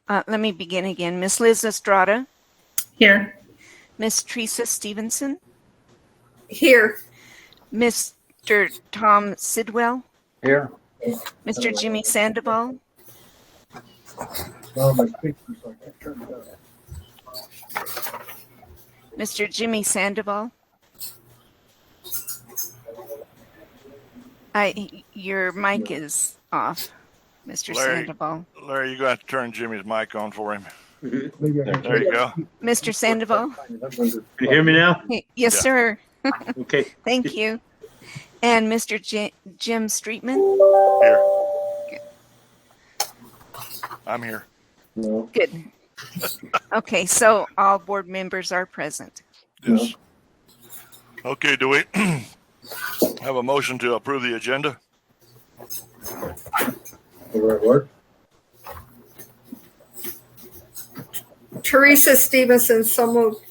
Let me begin again. Miss Liz Estrada. Here. Miss Teresa Stevenson. Here. Mr. Tom Sidwell. Here. Mr. Jimmy Sandoval. Mr. Jimmy Sandoval. Your mic is off, Mr. Sandoval. Larry, you're going to have to turn Jimmy's mic on for him. Mm-hmm. There you go. Mr. Sandoval. Can you hear me now? Yes, Yeah. sir. Okay. Thank you. And Mr. Jim Streetman. Here. I'm here. No. Good. Okay, so all board members are present. Yes. Okay, do we have a motion to approve the agenda? What? Teresa Stevenson, so moved.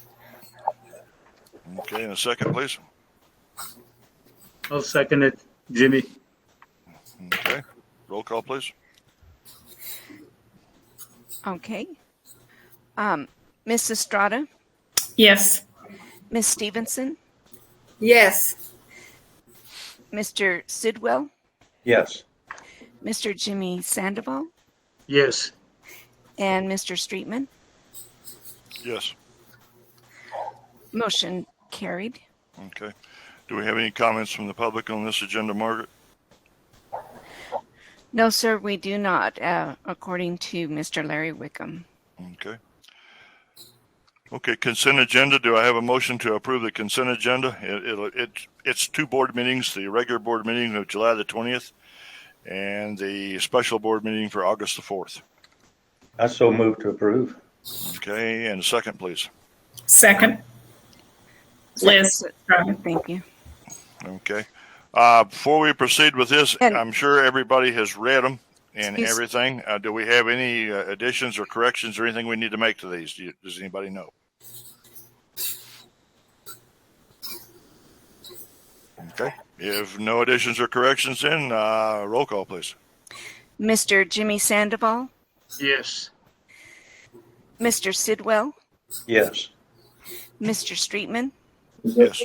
Okay, and a second, please. I'll second it, Jimmy. Okay, roll call, please. Okay. Miss Estrada. Yes. Miss Stevenson. Yes. Mr. Sidwell. Yes. Mr. Jimmy Sandoval. Yes. And Mr. Streetman. Yes. Motion carried. Okay. Do we have any comments from the public on this agenda, Margaret? No, sir, we do not, according to Mr. Larry Wickham. Okay. Okay, consent agenda. Do I have a motion to approve the consent agenda? It's two board meetings, the regular board meeting of July the 20th and the special board meeting for August the 4th. I so move to approve. Okay, and a second, please. Second. Liz. Thank you. Okay. Before we proceed with this, And- I'm sure everybody has read them and Excuse- everything. Do we have any additions or corrections or anything we need to make to these? Does anybody know? Okay. If no additions or corrections, then roll call, please. Mr. Jimmy Sandoval. Yes. Mr. Sidwell. Yes. Mr. Streetman. Yes.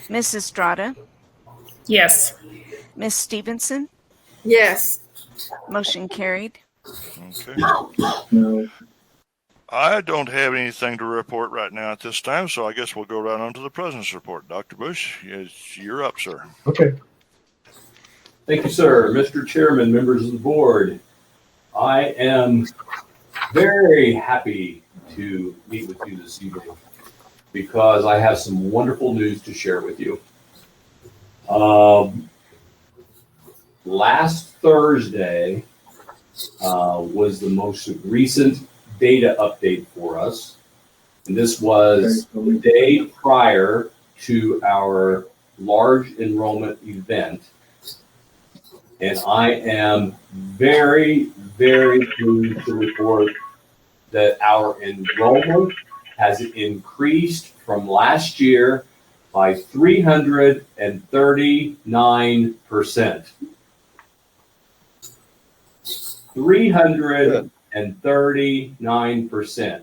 Miss Estrada. Yes. Miss Stevenson. Yes. Motion carried. Okay. No. I don't have anything to report right now at this time, so I guess we'll go right on to the president's report. Dr. Bush, you're up, sir. Okay. Thank you, sir. Mr. Chairman, members of the board, I am very happy to meet with you this evening because I have some wonderful news to share with you. Last Thursday was the most recent data update for us. And this was the day prior to our large enrollment event. And I am very, very pleased to report that our enrollment has increased from last year by 339%. 339%.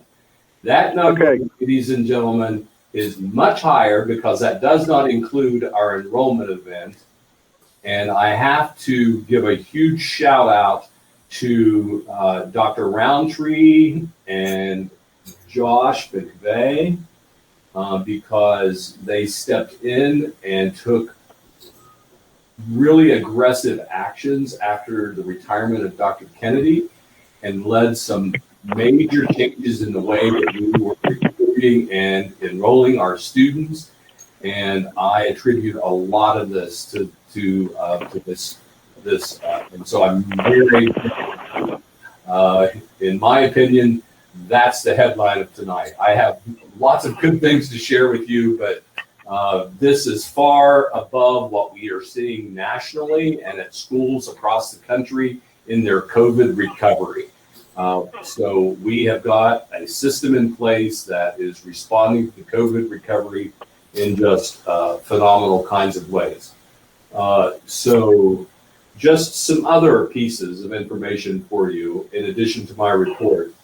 That number, ladies and gentlemen, is much higher because that does not include our enrollment event. And I have to give a huge shout out to Dr. Roundtree and Josh McVeigh because they stepped in and took really aggressive actions after the retirement of Dr. Kennedy and led some major changes in the way that we were recruiting and enrolling our students. And I attribute a lot of this to this. And so I'm very, in my opinion, that's the headline of tonight. I have lots of good things to share with you, but this is far above what we are seeing nationally and at schools across the country in their COVID recovery. So we have got a system in place that is responding to COVID recovery in just phenomenal kinds of ways. So Just some other pieces of information for you in addition to my report.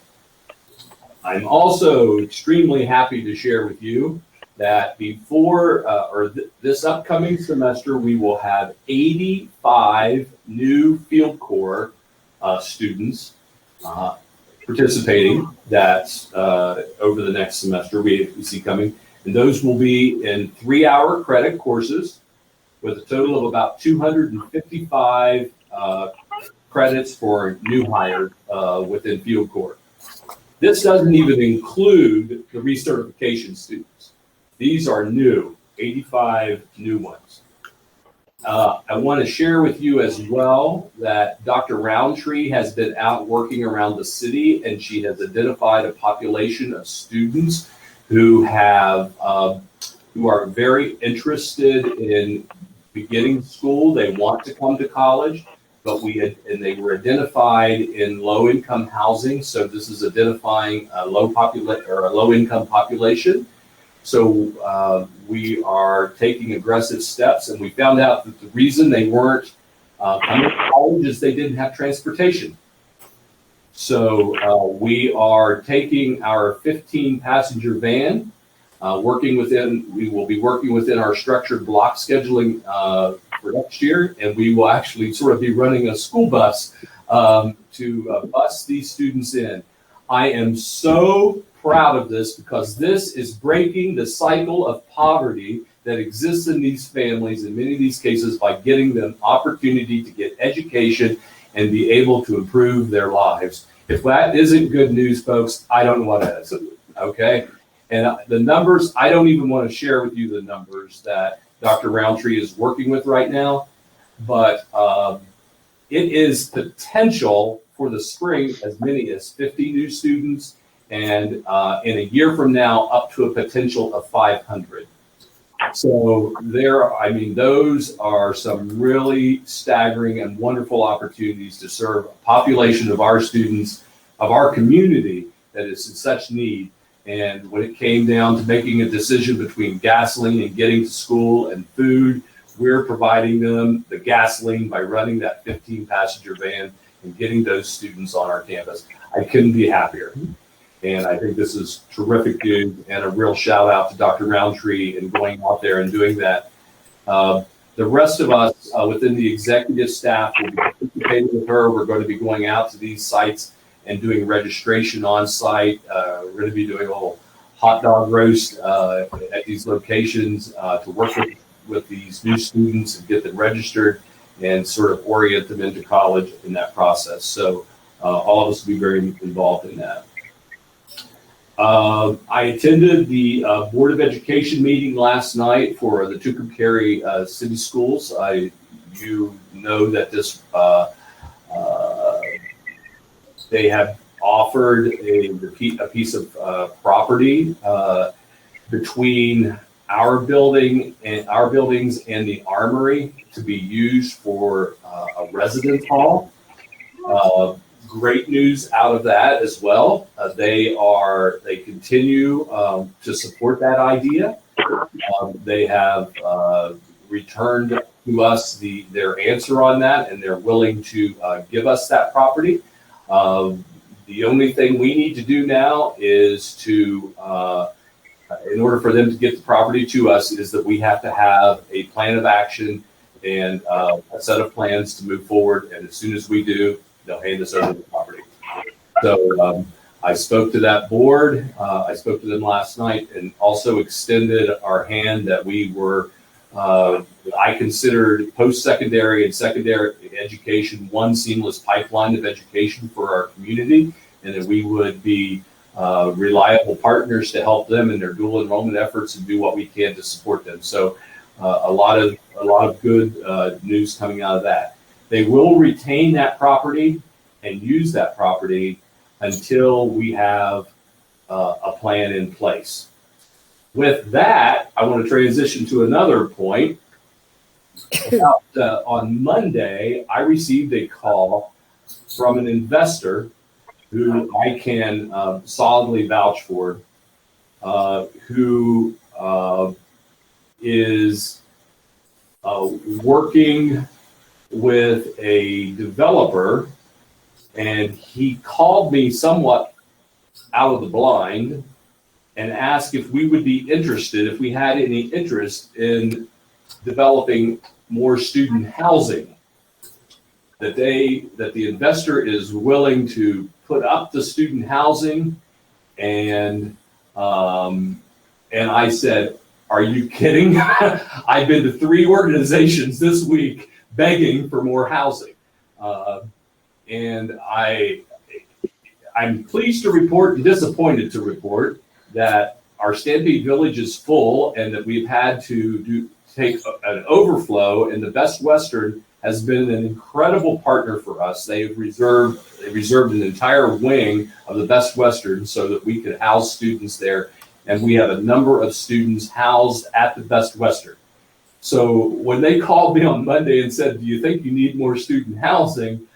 I'm also extremely happy to share with you that before this upcoming semester, we will have 85 new Field Corps students participating. That's over the next semester we see coming. And those will be in 3-hour credit courses with a total of about 255 credits for new hires within Field Corps. This doesn't even include the recertification students. These are new, 85 new ones. I want to share with you as well that Dr. Roundtree has been out working around the city, and she has identified a population of students who are very interested in beginning school. They want to come to college, but they were identified in low-income housing. So this is identifying a low-income population. So we are taking aggressive steps, and we found out that the reason they weren't coming to college is they didn't have transportation. So we are taking our 15-passenger van, we will be working within our structured block scheduling for next year, and we will actually sort of be running a school bus to bus these students in. I am so proud of this because this is breaking the cycle of poverty that exists in these families in many of these cases by getting them opportunity to get education and be able to improve their lives. If that isn't good news, folks, I don't know what is. Okay? And the numbers, I don't even want to share with you the numbers that Dr. Roundtree is working with right now, but it is potential for the spring as many as 50 new students, and in a year from now, up to a potential of 500. So those are some really staggering and wonderful opportunities to serve a population of our students, of our community that is in such need. And when it came down to making a decision between gasoline and getting to school and food, we're providing them the gasoline by running that 15-passenger van and getting those students on our campus. I couldn't be happier. And I think this is terrific news, and a real shout out to Dr. Roundtree and going out there and doing that. The rest of us within the executive staff will be participating with her. We're going to be going out to these sites and doing registration on site. We're going to be doing a little hot dog roast at these locations to work with these new students and get them registered and sort of orient them into college in that process. So all of us will be very involved in that. I attended the Board of Education meeting last night for the Tucumcari City Schools. You know that this they have offered a piece of property between our buildings and the Armory to be used for a residence hall. Great news out of that as well. They continue to support that idea. They have returned to us their answer on that, and they're willing to give us that property. The only thing we need to do now is to, in order for them to get the property to us, is that we have to have a plan of action and a set of plans to move forward. And as soon as we do, they'll hand us over the property. So I spoke to that board. I spoke to them last night and also extended our hand that we were, I considered post-secondary and secondary education one seamless pipeline of education for our community, and that we would be reliable partners to help them in their dual enrollment efforts and do what we can to support them. So a lot of good news coming out of that. They will retain that property and use that property until we have a plan in place. With that, I want to transition to another point. On Monday, I received a call from an investor who I can solidly vouch for, who is working with a developer, and he called me somewhat out of the blind and asked if we would be interested, if we had any interest in developing more student housing. That the investor is willing to put up the student housing, and I said, "Are you kidding?" I've been to 3 organizations this week begging for more housing, and I'm pleased to report and disappointed to report that our Stampede Village is full, and that we've had to take an overflow, and the Best Western has been an incredible partner for us. They reserved an entire wing of the Best Western so that we could house students there, and we have a number of students housed at the Best Western. So when they called me on Monday and said, "Do you think you need more student housing?"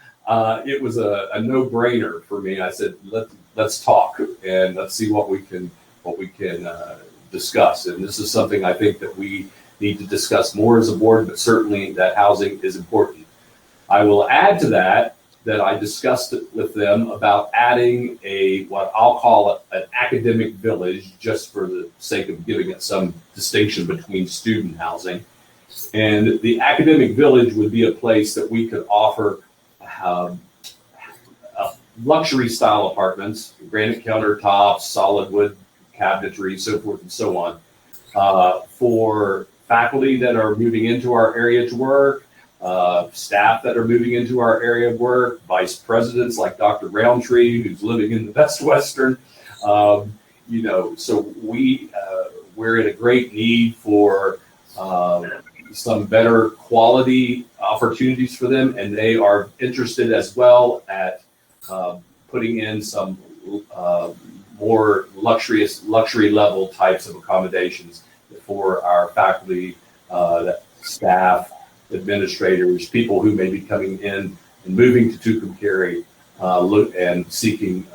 It was a no-brainer for me. I said, let's talk and let's see what we can discuss. And this is something I think that we need to discuss more as a board, but certainly that housing is important. I will add to that I discussed it with them about adding what I'll call an academic village, just for the sake of giving it some distinction between student housing. And the academic village would be a place that we could offer luxury style apartments, granite countertops, solid wood cabinetry, so forth and so on, for faculty that are moving into our area to work, staff that are moving into our area of work, vice presidents like Dr. Roundtree, who's living in the Best Western. So we're in a great need for some better quality opportunities for them, and they are interested as well at putting in some more luxury level types of accommodations for our faculty, staff, administrators, people who may be coming in and moving to Tucumcari, and seeking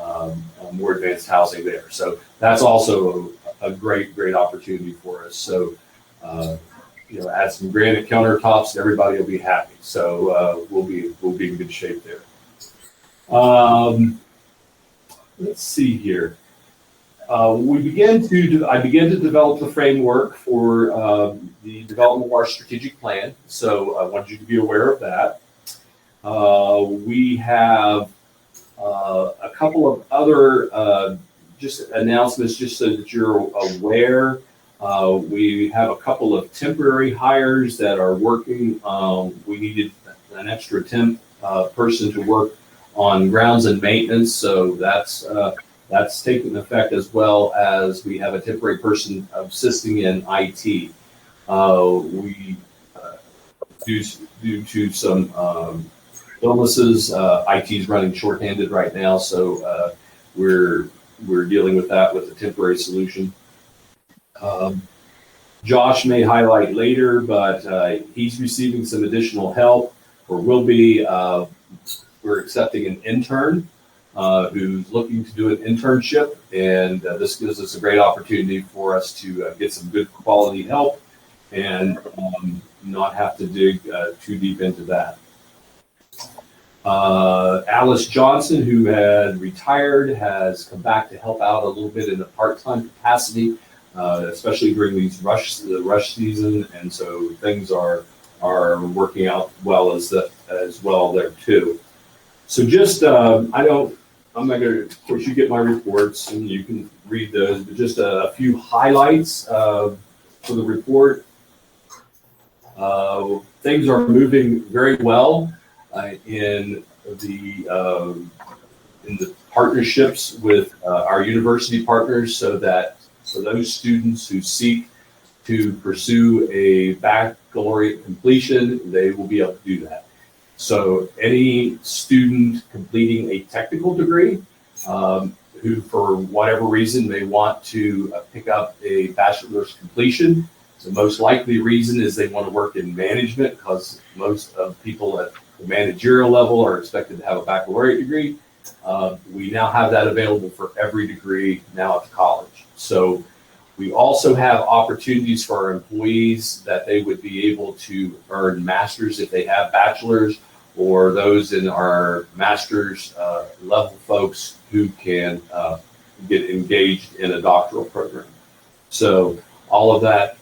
more advanced housing there. So that's also a great opportunity for us. So add some granite countertops, everybody will be happy. So we'll be in good shape there. Let's see here. I began to develop the framework for the development of our strategic plan. So I wanted you to be aware of that. We have a couple of other just announcements, just so that you're aware. We have a couple of temporary hires that are working. We needed an extra temp person to work on grounds and maintenance, so that's taking effect, as well as we have a temporary person assisting in IT. We due to some illnesses, IT is running shorthanded right now, so we're dealing with that with a temporary solution. Josh may highlight later, but he's receiving some additional help, or will be. We're accepting an intern who's looking to do an internship, and this gives us a great opportunity for us to get some good quality help and not have to dig too deep into that. Alice Johnson, who had retired, has come back to help out a little bit in a part-time capacity, especially during the rush season, and so things are working out well as well there too. So just I'm not going to, of course, you get my reports and you can read those, but just a few highlights for the report. Things are moving very well in the partnerships with our university partners, so that for those students who seek to pursue a baccalaureate completion, they will be able to do that. So any student completing a technical degree who, for whatever reason, may want to pick up a bachelor's completion, the most likely reason is they want to work in management, because most of people at the managerial level are expected to have a baccalaureate degree. We now have that available for every degree now at the college. So We also have opportunities for our employees that they would be able to earn masters if they have bachelors, or those in our master's level folks who can get engaged in a doctoral program. So all of that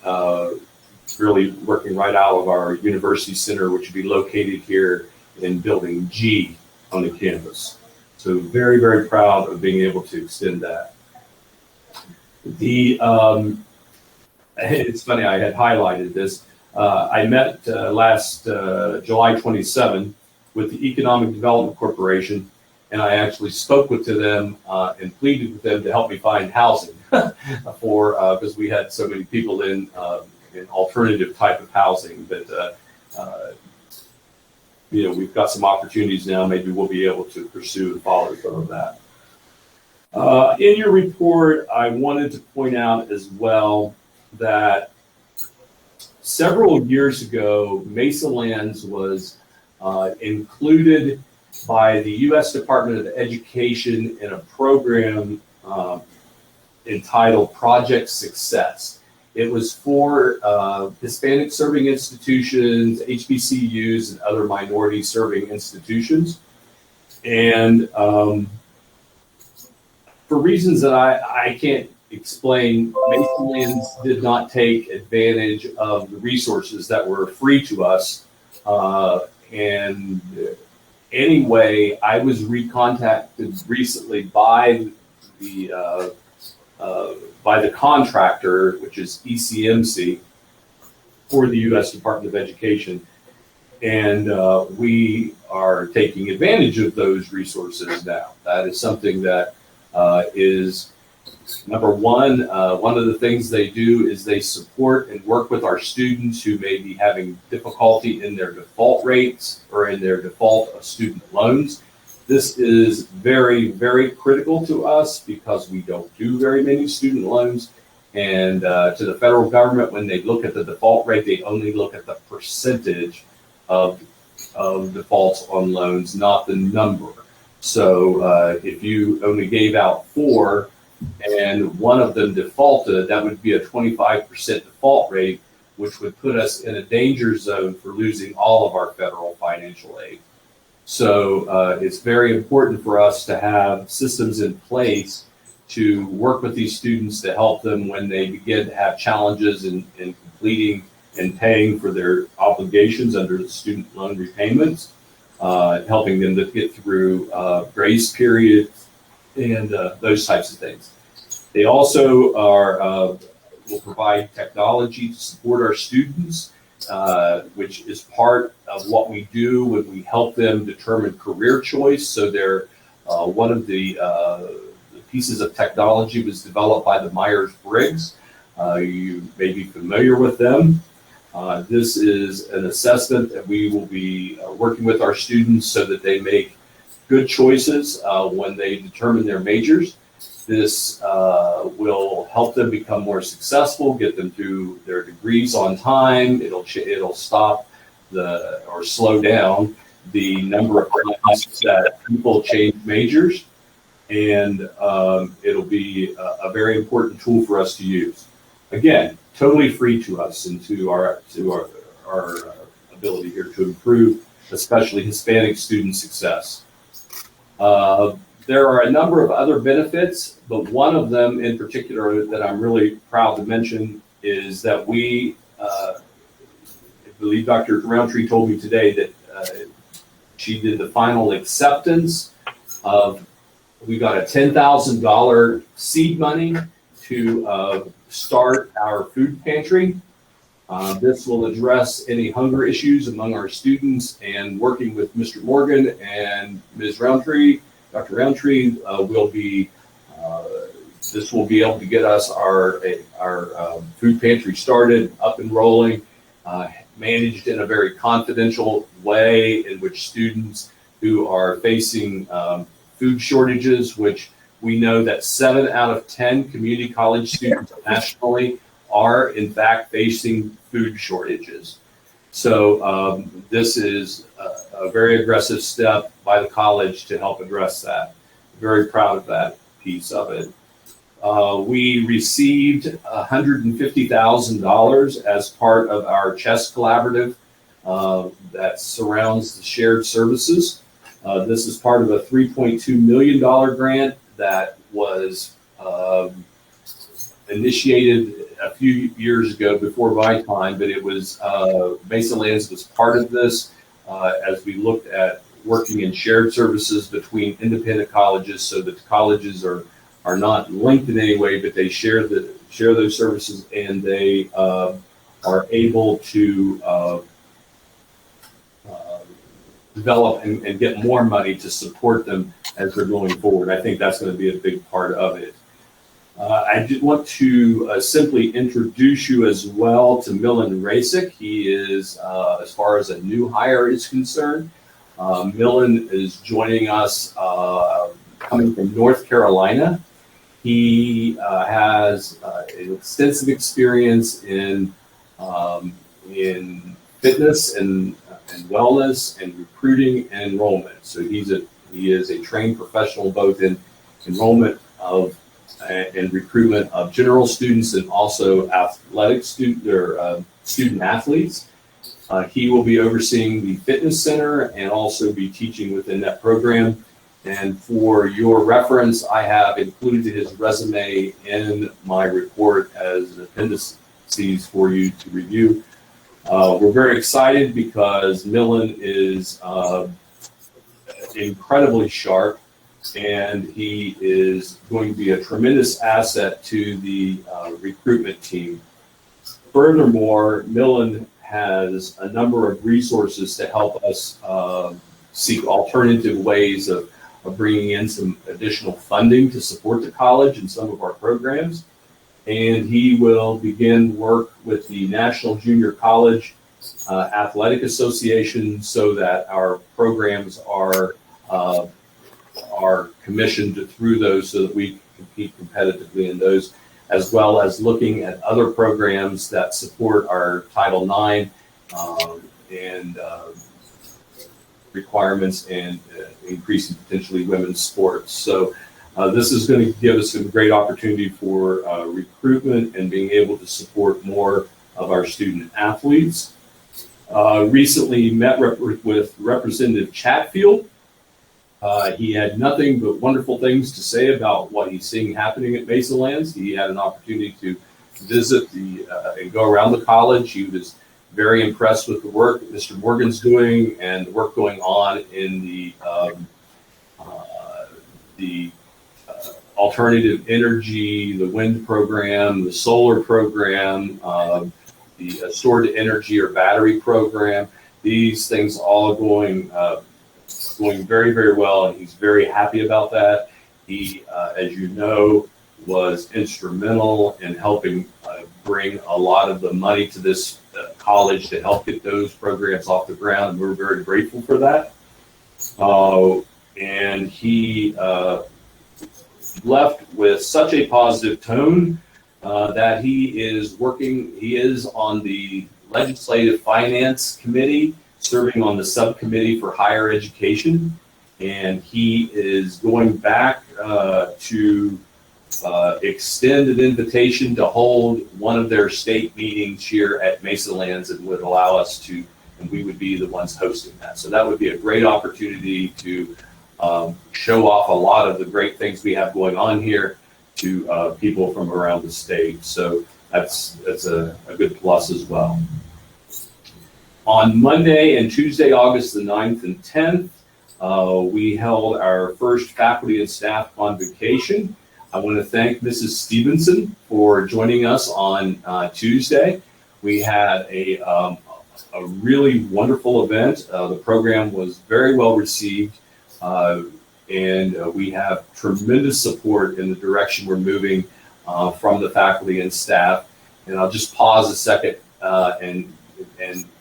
really working right out of our university center, which would be located here in Building G on the campus. So very, very proud of being able to extend that. It's funny, I had highlighted this. I met last July 27 with the Economic Development Corporation, and I actually spoke with them and pleaded with them to help me find housing for because we had so many people in alternative type of housing. But we've got some opportunities now. Maybe we'll be able to pursue and follow some of that. In your report, I wanted to point out as well that several years ago, Mesa Lands was included by the U.S. Department of Education in a program entitled Project Success. It was for Hispanic serving institutions, HBCUs, and other minority serving institutions. And for reasons that I can't explain, Mesa Lands did not take advantage of the resources that were free to us. And anyway, I was recontacted recently by the contractor, which is ECMC, for the U.S. Department of Education. And we are taking advantage of those resources now. That is something that is number one. One of the things they do is they support and work with our students who may be having difficulty in their default rates or in their default student loans. This is very, very critical to us because we don't do very many student loans. And to the federal government, when they look at the default rate, they only look at the percentage of defaults on loans, not the number. So if you only gave out 4 and one of them defaulted, that would be a 25% default rate, which would put us in a danger zone for losing all of our federal financial aid. So it's very important for us to have systems in place to work with these students to help them when they begin to have challenges in completing and paying for their obligations under the student loan repayments, helping them to get through grace periods and those types of things. They also will provide technology to support our students, which is part of what we do when we help them determine career choice. So they're one of the pieces of technology was developed by the Myers-Briggs. You may be familiar with them. This is an assessment that we will be working with our students so that they make good choices when they determine their majors. This will help them become more successful, get them through their degrees on time. It'll stop or slow down the number of times that people change majors, and it'll be a very important tool for us to use. Again, totally free to us and to our ability here to improve, especially Hispanic student success. There are a number of other benefits, but one of them in particular that I'm really proud to mention is that I believe Dr. Roundtree told me today that she did the final acceptance of, we got a $10,000 seed money to start our food pantry. This will address any hunger issues among our students, and working with Mr. Morgan and Ms. Roundtree, Dr. Roundtree, this will be able to get us our food pantry started, up and rolling, managed in a very confidential way in which students who are facing food shortages, which we know that 7 out of 10 community college students nationally are in fact facing food shortages. So this is a very aggressive step by the college to help address that. Very proud of that piece of it. We received $150,000 as part of our chess collaborative that surrounds the shared services. This is part of a $3.2 million grant that was initiated a few years ago before my time, but it was Mesa Lands was part of this as we looked at working in shared services between independent colleges, so that the colleges are not linked in any way, but they share those services, and they are able to develop and get more money to support them as they're going forward. I think that's going to be a big part of it. I did want to simply introduce you as well to Millen Rasick. He is, as far as a new hire is concerned, Millen is joining us coming from North Carolina. He has an extensive experience in fitness and wellness and recruiting and enrollment. So he is a trained professional both in enrollment of and recruitment of general students and also athletic student athletes. He will be overseeing the fitness center and also be teaching within that program. And for your reference, I have included his resume in my report as appendices for you to review. We're very excited because Millen is incredibly sharp, and he is going to be a tremendous asset to the recruitment team. Furthermore, Millen has a number of resources to help us seek alternative ways of bringing in some additional funding to support the college and some of our programs. And he will begin work with the National Junior College Athletic Association so that our programs are commissioned through those so that we can compete competitively in those, as well as looking at other programs that support our Title IX and requirements and increasing potentially women's sports. So this is going to give us a great opportunity for recruitment and being able to support more of our student athletes. Recently met with Representative Chatfield. He had nothing but wonderful things to say about what he's seeing happening at Mesa Lands. He had an opportunity to visit and go around the college. He was very impressed with the work that Mr. Morgan's doing and the work going on in the alternative energy, the wind program, the solar program, the stored energy or battery program. These things all going very, very well, and he's very happy about that. He, as you know, was instrumental in helping bring a lot of the money to this college to help get those programs off the ground, and we're very grateful for that. And he left with such a positive tone that he is on the Legislative Finance Committee, serving on the subcommittee for higher education, and he is going back to extend an invitation to hold one of their state meetings here at Mesa Lands, and would allow us to, and we would be the ones hosting that. So that would be a great opportunity to show off a lot of the great things we have going on here to people from around the state. So that's a good plus as well. On Monday and Tuesday, August the 9th and 10th, we held our first faculty and staff convocation. I want to thank Mrs. Stevenson for joining us on Tuesday. We had a really wonderful event. The program was very well received, and we have tremendous support in the direction we're moving from the faculty and staff. And I'll just pause a second and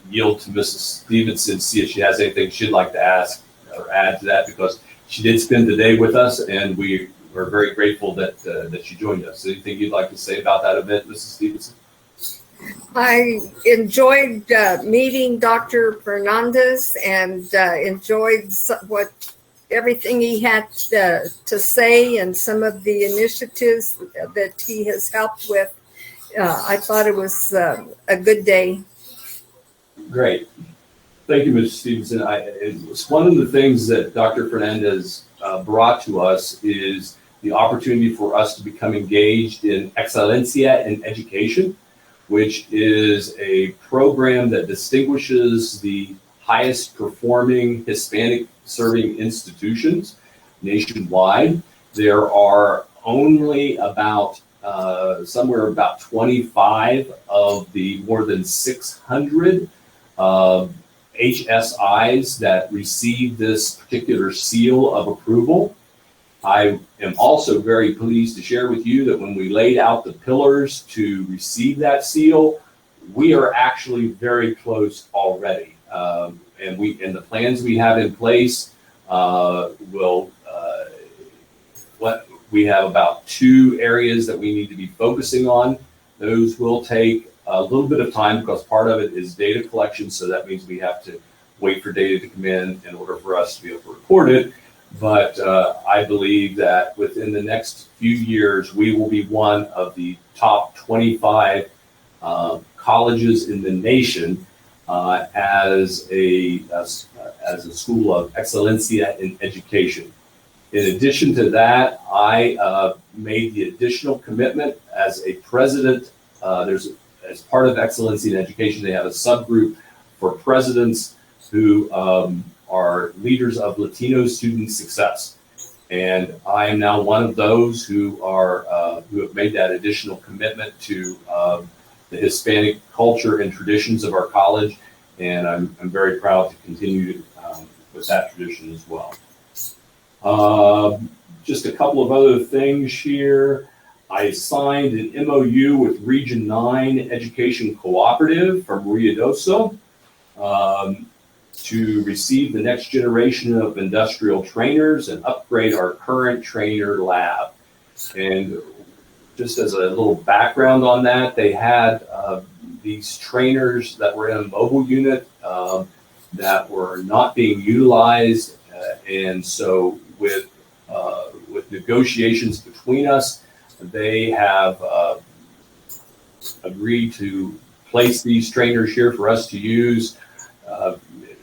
yield to Mrs. Stevenson, see if she has anything she'd like to ask or add to that, because she did spend the day with us, and we're very grateful that she joined us. Anything you'd like to say about that event, Mrs. Stevenson? I enjoyed meeting Dr. Fernandez and enjoyed what everything he had to say and some of the initiatives that he has helped with. I thought it was a good day. Great. Thank you, Mr. Stevenson. It's one of the things that Dr. Fernandez brought to us is the opportunity for us to become engaged in Excelencia in Education, which is a program that distinguishes the highest performing Hispanic serving institutions nationwide. There are only about somewhere about 25 of the more than 600 HSIs that receive this particular seal of approval. I am also very pleased to share with you that when we laid out the pillars to receive that seal, we are actually very close already. And the plans we have in place we have about 2 areas that we need to be focusing on. Those will take a little bit of time because part of it is data collection. So that means we have to wait for data to come in order for us to be able to report it. But I believe that within the next few years, we will be one of the top 25 colleges in the nation as a school of excelencia in education. In addition to that, I made the additional commitment as a president. As part of Excellency in Education, they have a subgroup for presidents who are leaders of Latino student success. And I am now one of those who have made that additional commitment to the Hispanic culture and traditions of our college. And I'm very proud to continue with that tradition as well. Just a couple of other things here. I signed an MOU with Region 9 Education Cooperative from Ruidoso to receive the next generation of industrial trainers and upgrade our current trainer lab. And just as a little background on that, they had these trainers that were in a mobile unit that were not being utilized. And so with negotiations between us, they have agreed to place these trainers here for us to use.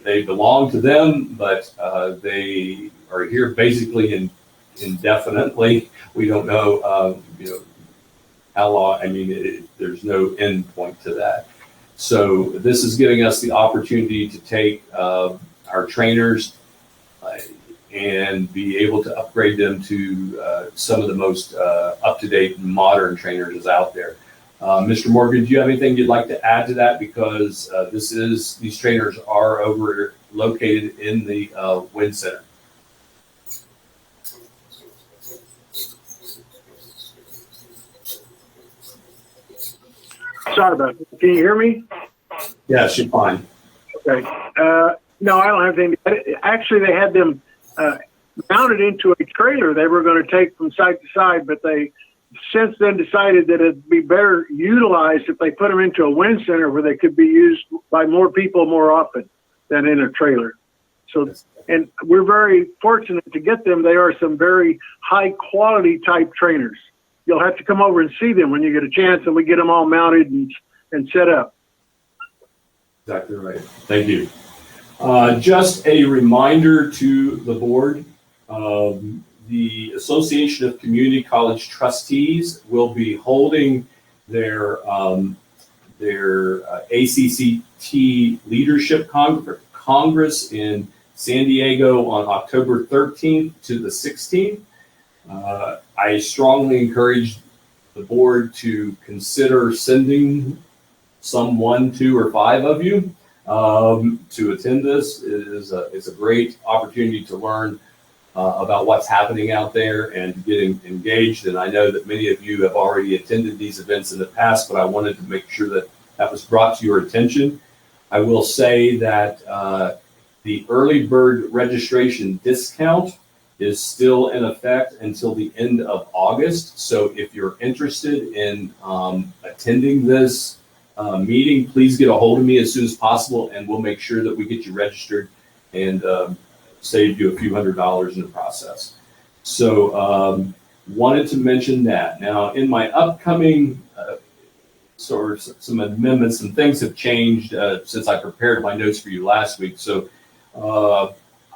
They belong to them, but they are here basically indefinitely. We don't know, how long. I mean, there's no end point to that. So this is giving us the opportunity to take our trainers and be able to upgrade them to some of the most up-to-date and modern trainers out there. Mr. Morgan, do you have anything you'd like to add to that? Because these trainers are located in the Wind Center. Sorry about that. Can you hear me? Yes, you're fine. Okay. No, I don't have anything. Actually, they had them mounted into a trailer they were going to take from side to side, but they since then decided that it'd be better utilized if they put them into a wind center where they could be used by more people more often than in a trailer. So, and we're very fortunate to get them. They are some very high quality type trainers. You'll have to come over and see them when you get a chance, and we get them all mounted and set up. Exactly right. Thank you. Just a reminder to the board, the Association of Community College Trustees will be holding their ACCT Leadership Congress in San Diego on October 13th to the 16th. I strongly encourage the board to consider sending someone, 2 or 5 of you to attend this. It's a great opportunity to learn about what's happening out there and to get engaged. And I know that many of you have already attended these events in the past, but I wanted to make sure that was brought to your attention. I will say that the early bird registration discount is still in effect until the end of August. So if you're interested in attending this meeting, please get a hold of me as soon as possible, and we'll make sure that we get you registered and saved you a few $100s in the process. So wanted to mention that. Now, in my upcoming sort of some amendments and things have changed since I prepared my notes for you last week. So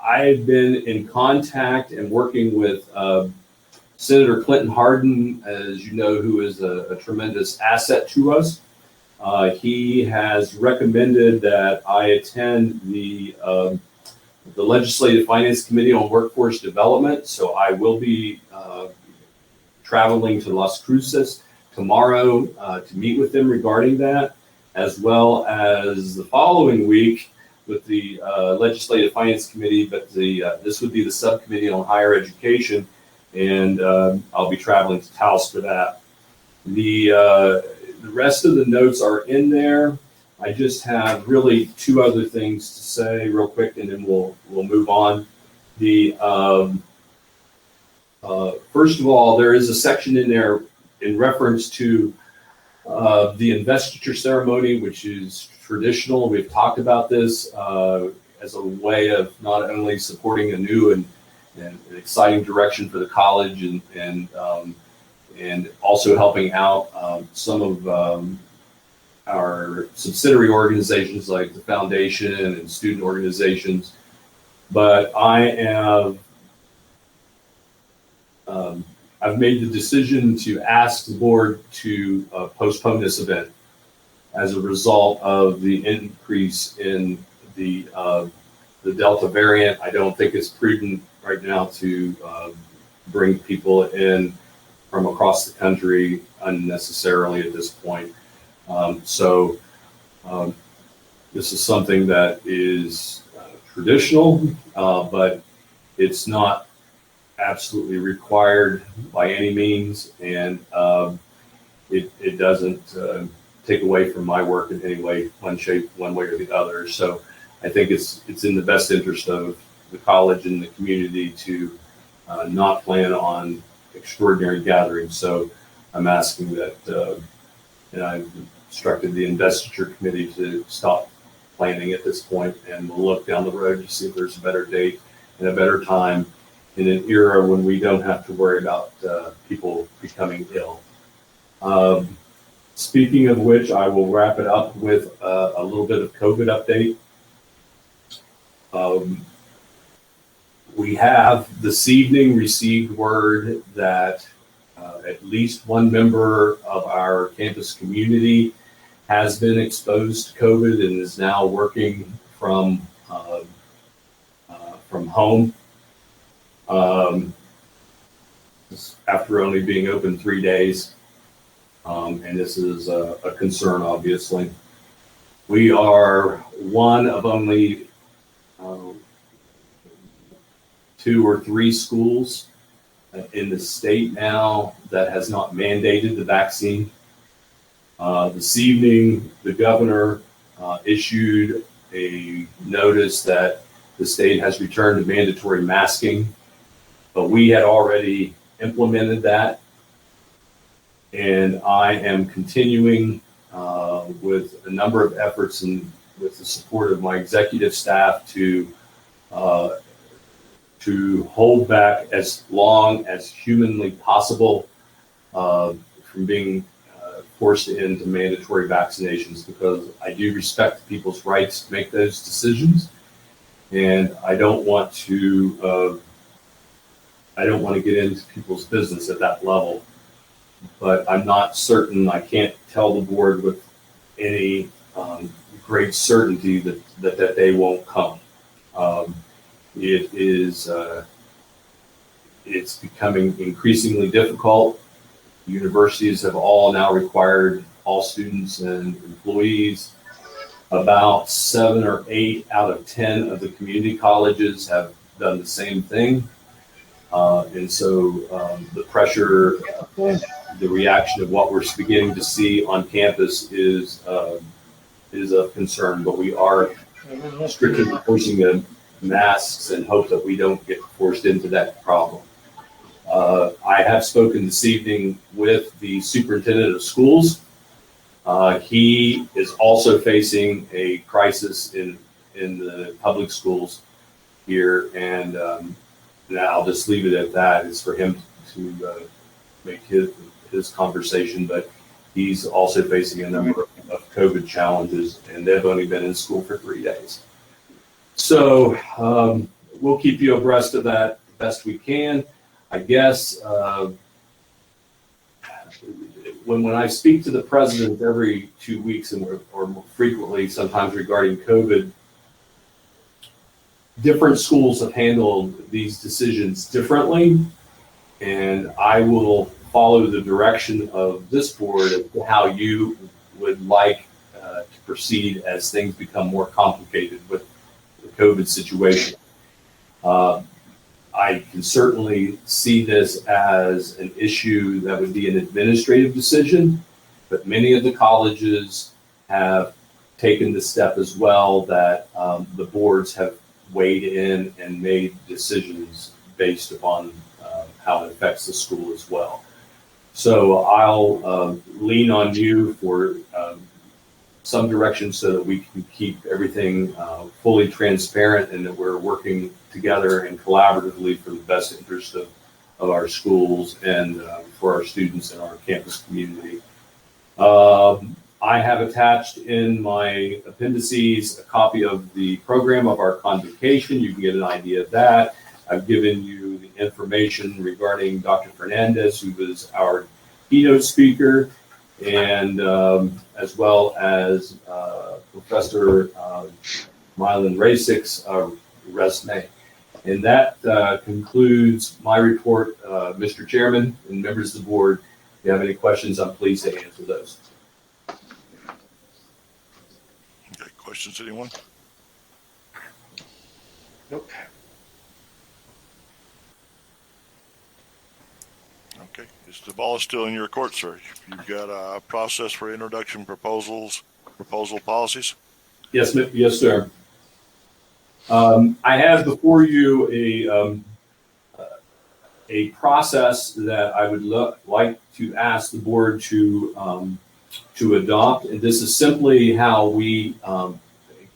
I've been in contact and working with Senator Clinton Hardin, as you know, who is a tremendous asset to us. He has recommended that I attend the Legislative Finance Committee on Workforce Development. So I will be traveling to Las Cruces tomorrow to meet with them regarding that, as well as the following week with the Legislative Finance Committee, but this would be the Subcommittee on Higher Education, and I'll be traveling to Taos for that. The rest of the notes are in there. I just have really two other things to say real quick, and then we'll move on. The first of all, there is a section in there in reference to the investiture ceremony, which is traditional. We've talked about this as a way of not only supporting a new and an exciting direction for the college, and also helping out some of our subsidiary organizations like the foundation and student organizations. But I've made the decision to ask the board to postpone this event as a result of the increase in the Delta variant. I don't think it's prudent right now to bring people in from across the country unnecessarily at this point. So this is something that is traditional, but it's not absolutely required by any means, and it doesn't take away from my work in any way, one way or the other. So I think it's in the best interest of the college and the community to not plan on extraordinary gatherings. So I'm asking that, and I've instructed the investiture committee to stop planning at this point, and we'll look down the road to see if there's a better date and a better time in an era when we don't have to worry about people becoming ill. Speaking of which, I will wrap it up with a little bit of COVID update. We have this evening received word that at least one member of our campus community has been exposed to COVID and is now working from home. After only being open 3 days. And this is a concern, obviously. We are one of only 2 or 3 schools in the state now that has not mandated the vaccine. This evening, the governor issued a notice that the state has returned to mandatory masking, but we had already implemented that. And I am continuing with a number of efforts and with the support of my executive staff to hold back as long as humanly possible from being forced into mandatory vaccinations, because I do respect people's rights to make those decisions, and I don't want to get into people's business at that level. But I'm not certain. I can't tell the board with any great certainty that day won't come. It's becoming increasingly difficult. Universities have all now required all students and employees. About 7 or 8 out of 10 of the community colleges have done the same thing. And so the pressure, the reaction of what we're beginning to see on campus is of concern, but we are strictly enforcing the masks and hope that we don't get forced into that problem. I have spoken this evening with the superintendent of schools. He is also facing a crisis in the public schools, here, and I'll just leave it at that. It's for him to make his conversation, but he's also facing a number of COVID challenges, and they've only been in school for 3 days. So we'll keep you abreast of that best we can. I guess when I speak to the president every 2 weeks or more frequently, sometimes regarding COVID, different schools have handled these decisions differently, and I will follow the direction of this board of how you would like to proceed as things become more complicated with the COVID situation. I can certainly see this as an issue that would be an administrative decision, but many of the colleges have taken the step as well that the boards have weighed in and made decisions based upon how it affects the school as well. So I'll lean on you for some direction so that we can keep everything fully transparent and that we're working together and collaboratively for the best interest of our schools and for our students and our campus community. I have attached in my appendices a copy of the program of our convocation. You can get an idea of that. I've given you the information regarding Dr. Fernandez, who was our keynote speaker, and as well as Professor Mylan Rasick's resume. And that concludes my report, Mr. Chairman and members of the board. If you have any questions, I'm pleased to answer those. Okay, questions, anyone? Nope. Okay, the ball is still in your court, sir. You've got a process for introduction proposal policies? Yes, yes, sir. I have before you a process that I would like to ask the board to adopt, and this is simply how we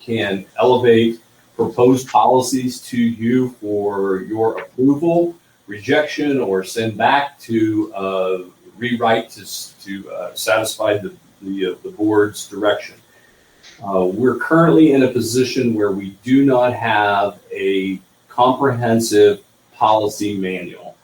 can elevate proposed policies to you for your approval, rejection, or send back to rewrite to satisfy the board's direction. We're currently in a position where we do not have a comprehensive policy manual.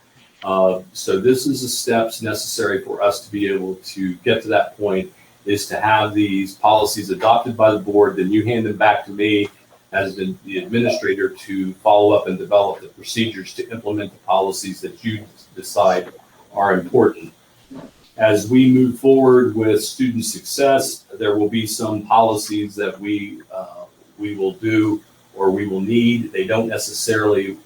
So this is the steps necessary for us to be able to get to that point, is to have these policies adopted by the board, then you hand them back to me as the administrator to follow up and develop the procedures to implement the policies that you decide are important. As we move forward with student success, there will be some policies that we will do or we will need. They don't necessarily,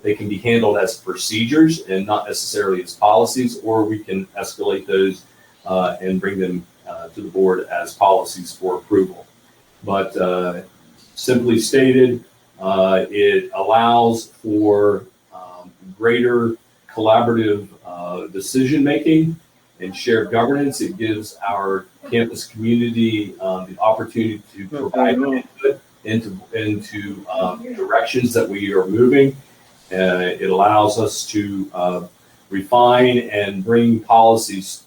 they can be handled as procedures and not necessarily as policies, or we can escalate those and bring them to the board as policies for approval. But simply stated, it allows for greater collaborative decision-making and shared governance. It gives our campus community the opportunity to provide input into directions that we are moving. It allows us to refine and bring policies,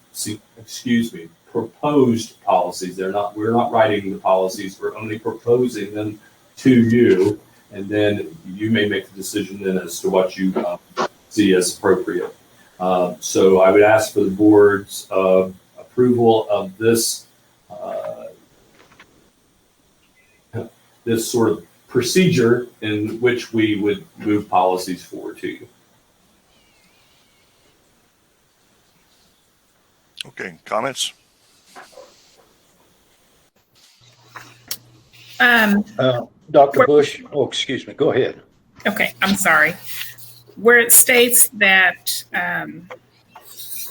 proposed policies. We're not writing the policies, we're only proposing them to you, and then you may make the decision then as to what you see as appropriate. So I would ask for the board's approval of this this sort of procedure in which we would move policies forward to you. Okay, comments? Dr. Bush, excuse me, go ahead. Okay, I'm sorry. Where it states that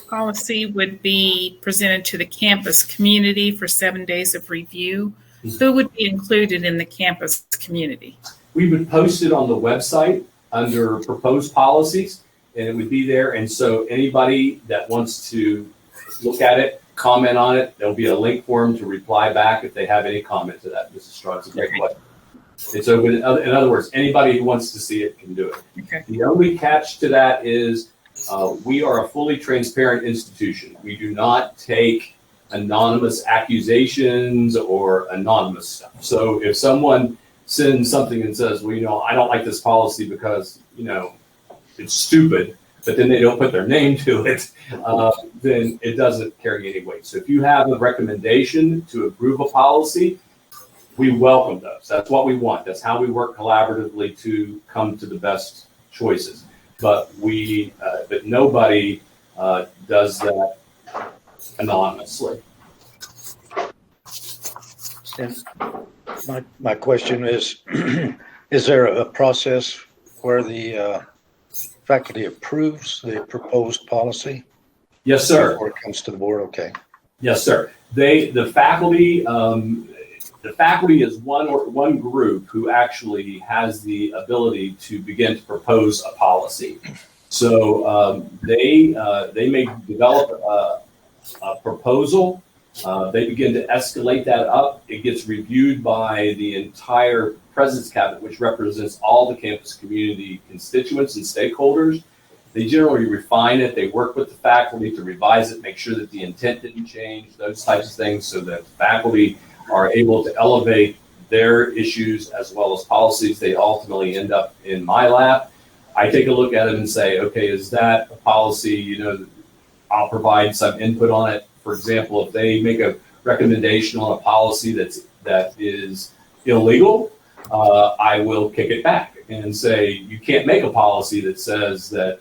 policy would be presented to the campus community for 7 days of review, who would be included in the campus community? We would post it on the website under proposed policies, and it would be there. And so anybody that wants to look at it, comment on it, there'll be a link for them to reply back if they have any comment to that. Mrs. Stroud, it's a great question. It's open. In other words, anybody who wants to see it can do it. Okay. The only catch to that is we are a fully transparent institution. We do not take anonymous accusations or anonymous stuff. So if someone sends something and says, well, I don't like this policy because, it's stupid, but then they don't put their name to it, then it doesn't carry any weight. So if you have a recommendation to approve a policy, we welcome those. That's what we want. That's how we work collaboratively to come to the best choices. But but nobody does that anonymously. And my question is, is there a process where the faculty approves the proposed policy Yes, sir. before it comes to the board? Okay. Yes, sir. The faculty is one group who actually has the ability to begin to propose a policy. So they may develop a proposal. They begin to escalate that up. It gets reviewed by the entire President's Cabinet, which represents all the campus community constituents and stakeholders. They generally refine it. They work with the faculty to revise it, make sure that the intent didn't change, those types of things, so that faculty are able to elevate their issues as well as policies. They ultimately end up in my lap. I take a look at it and say, okay, is that a policy? I'll provide some input on it. For example, if they make a recommendation on a policy that is illegal, I will kick it back and say, you can't make a policy that says that,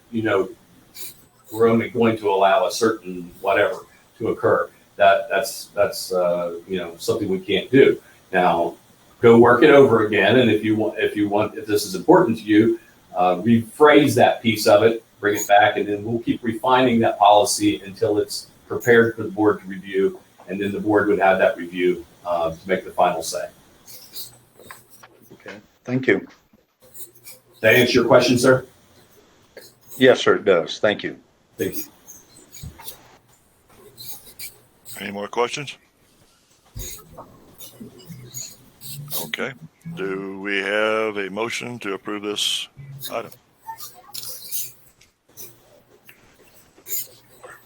we're only going to allow a certain whatever to occur. That's something we can't do. Now, go work it over again. And if this is important to you, rephrase that piece of it, bring it back, and then we'll keep refining that policy until it's prepared for the board to review. And then the board would have that review to make the final say. Okay. Thank you. Did that answer your question, sir? Yes, sir, it does. Thank you. Thank you. Any more questions? Okay. Do we have a motion to approve this item?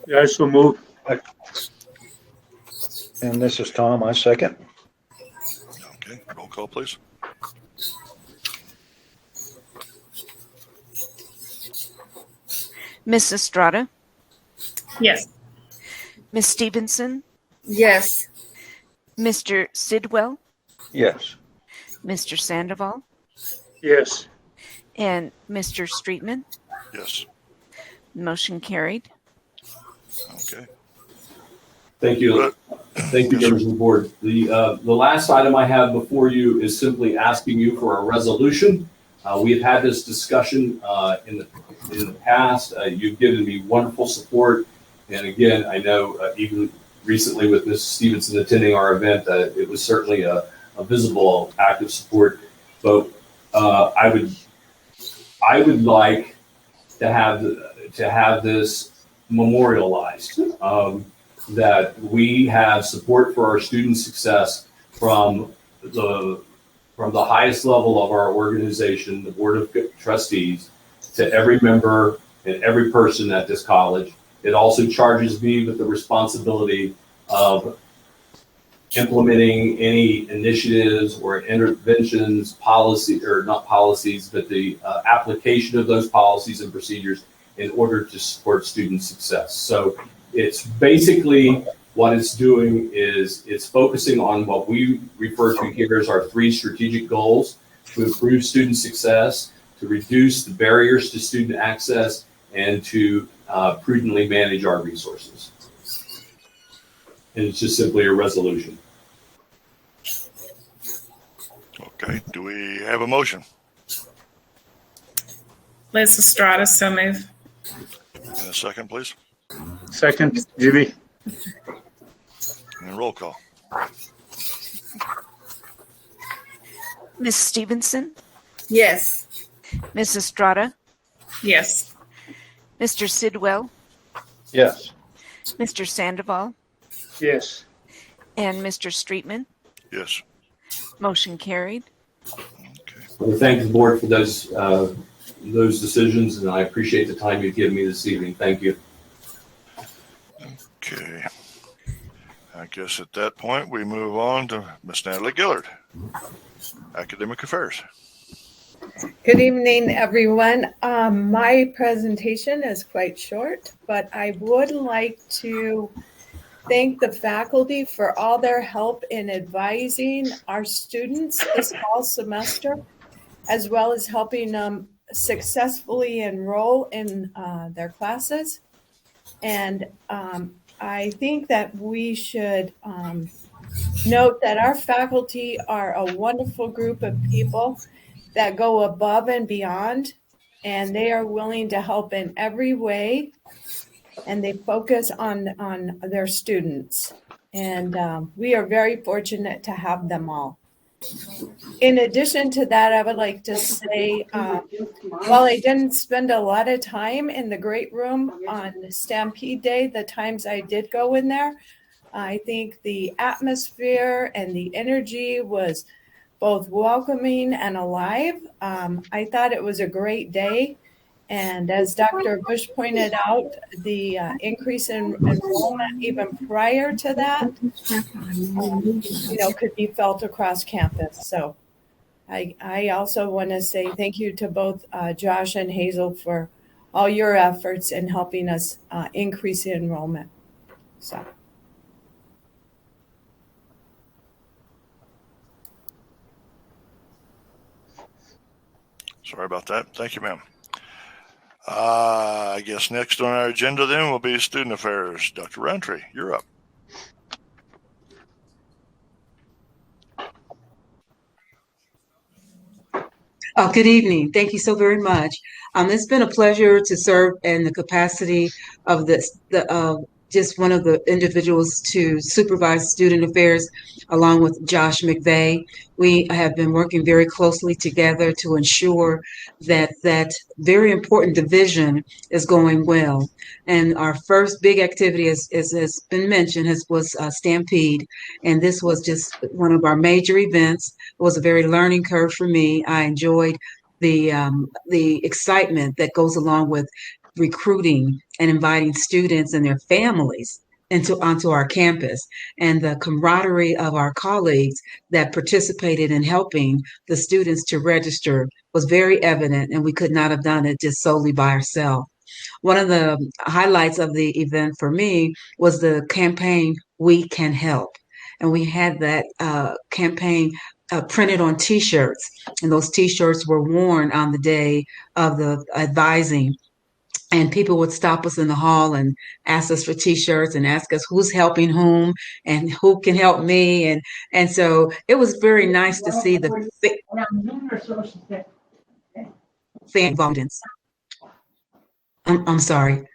Yeah, I so move. And this is Tom, I second. Okay. Roll call, please. Miss Estrada, Yes. Miss Stevenson, Yes. Mr. Sidwell, Yes. Mr. Sandoval, Yes. and Mr. Streetman. Yes. Motion carried. Okay. Thank you. Thank you, members of the board. The last item I have before you is simply asking you for a resolution. We have had this discussion in the past. You've given me wonderful support. And again, I know even recently with Ms. Stevenson attending our event, it was certainly a visible act of support. But I would like to have this memorialized, that we have support for our student success from the highest level of our organization, the Board of Trustees, to every member and every person at this college. It also charges me with the responsibility of implementing any initiatives or interventions, policy, or not policies, but the application of those policies and procedures in order to support student success. So it's basically what it's doing is it's focusing on what we refer to here as our 3 strategic goals: to improve student success, to reduce the barriers to student access, and to prudently manage our resources. And it's just simply a resolution. Okay. Do we have a motion? Liz Estrada, so move. And a second, please. Second, Jimmy. And roll call. Miss Stevenson, Yes. Miss Estrada, Yes. Mr. Sidwell, Yes. Mr. Sandoval, Yes. and Mr. Streetman. Yes. Motion carried. We thank the board for those decisions, and I appreciate the time you've given me this evening. Thank you. Okay. I guess at that point we move on to Miss Natalie Gillard, Academic Affairs. Good evening, everyone. My presentation is quite short, but I would like to thank the faculty for all their help in advising our students this fall semester, as well as helping them successfully enroll in their classes. And I think that we should note that our faculty are a wonderful group of people that go above and beyond, and they are willing to help in every way, and they focus on their students. And we are very fortunate to have them all. In addition to that, I would like to say, while I didn't spend a lot of time in the great room on Stampede Day, the times I did go in there, I think the atmosphere and the energy was both welcoming and alive. I thought it was a great day. And as Dr. Bush pointed out, the increase in enrollment even prior to that, could be felt across campus. So I also want to say thank you to both Josh and Hazel for all your efforts in helping us increase the enrollment. So. Sorry about that. Thank you, ma'am. I guess next on our agenda then will be Student Affairs. Dr. Roundtree, you're up. Good evening. Thank you so very much. It's been a pleasure to serve in the capacity of just one of the individuals to supervise student affairs along with Josh McVeigh. We have been working very closely together to ensure that that very important division is going well. And our first big activity, as has been mentioned, was Stampede. And this was just one of our major events. It was a very learning curve for me. I enjoyed the excitement that goes along with recruiting and inviting students and their families onto our campus, and the camaraderie of our colleagues that participated in helping the students to register was very evident, and we could not have done it just solely by ourselves. One of the highlights of the event for me was the campaign, We Can Help. And we had that campaign printed on T-shirts, and those T-shirts were worn on the day of the advising. And people would stop us in the hall and ask us for T-shirts and ask us who's helping whom and who can help me. And so it was very nice to see the fan involvement. I'm sorry.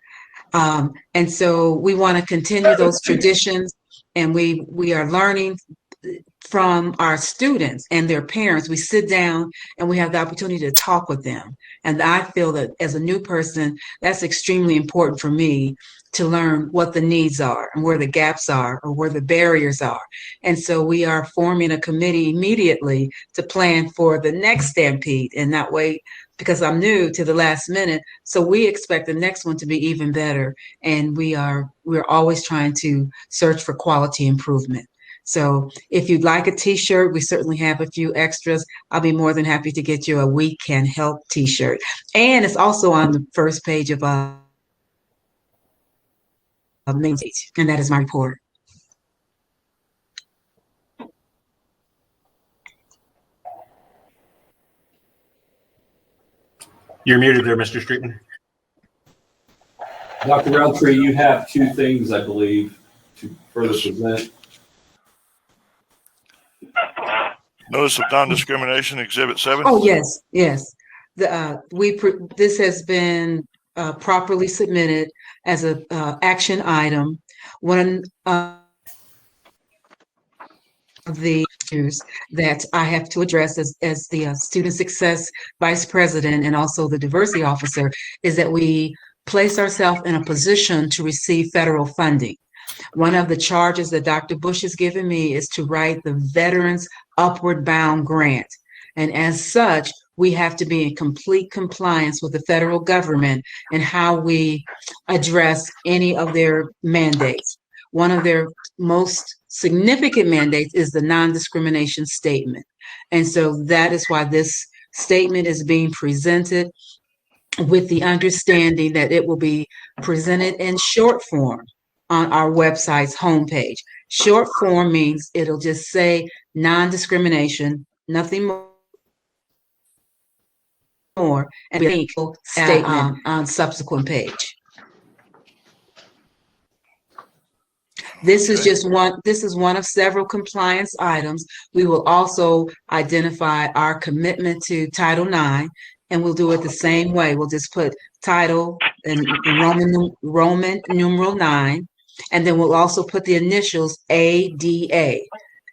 And so we want to continue those traditions, and we are learning from our students and their parents. We sit down and we have the opportunity to talk with them. And I feel that as a new person, that's extremely important for me to learn what the needs are and where the gaps are or where the barriers are. And so we are forming a committee immediately to plan for the next Stampede, and that way, because I'm new to the last minute, so we expect the next one to be even better. And we're always trying to search for quality improvement. So if you'd like a T-shirt, we certainly have a few extras. I'll be more than happy to get you a We Can Help T-shirt. And it's also on the first page of main page, and that is my report. You're muted there, Mr. Streetman. Dr. Roundtree, you have two things, I believe, to further present. Notice of non-discrimination, Exhibit 7. Oh, yes. This has been properly submitted as a action item. One of the issues that I have to address as the student success vice president and also the diversity officer is that we place ourselves in a position to receive federal funding. One of the charges that Dr. Bush has given me is to write the Veterans Upward Bound Grant. And as such, we have to be in complete compliance with the federal government and how we address any of their mandates. One of their most significant mandates is the Non-Discrimination Statement. And so that is why this statement is being presented with the understanding that it will be presented in short form on our website's homepage. Short form means it'll just say non-discrimination, nothing more, and a link statement on subsequent page. This is just one, this is one of several compliance items. We will also identify our commitment to Title IX, and we'll do it the same way. We'll just put title and Roman numeral 9, and then we'll also put the initials ADA,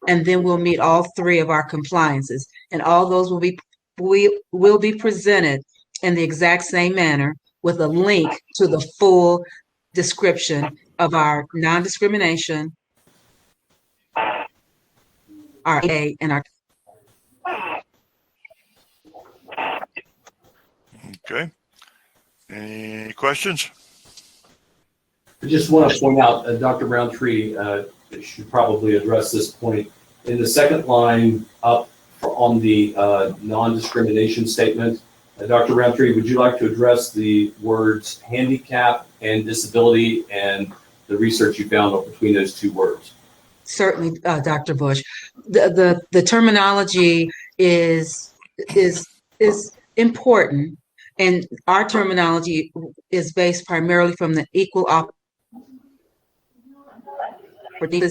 and then we'll meet all 3 of our compliances, and all those will be presented in the exact same manner with a link to the full description of our non-discrimination, our A, and our. Okay. Any questions? I just want to point out, Dr. Roundtree should probably address this point. In the second line up on the non-discrimination statement, Dr. Roundtree, would you like to address the words handicap and disability and the research you found between those 2 words? Certainly, Dr. Bush. The terminology is important, and our terminology is based primarily from the Equal Opportunities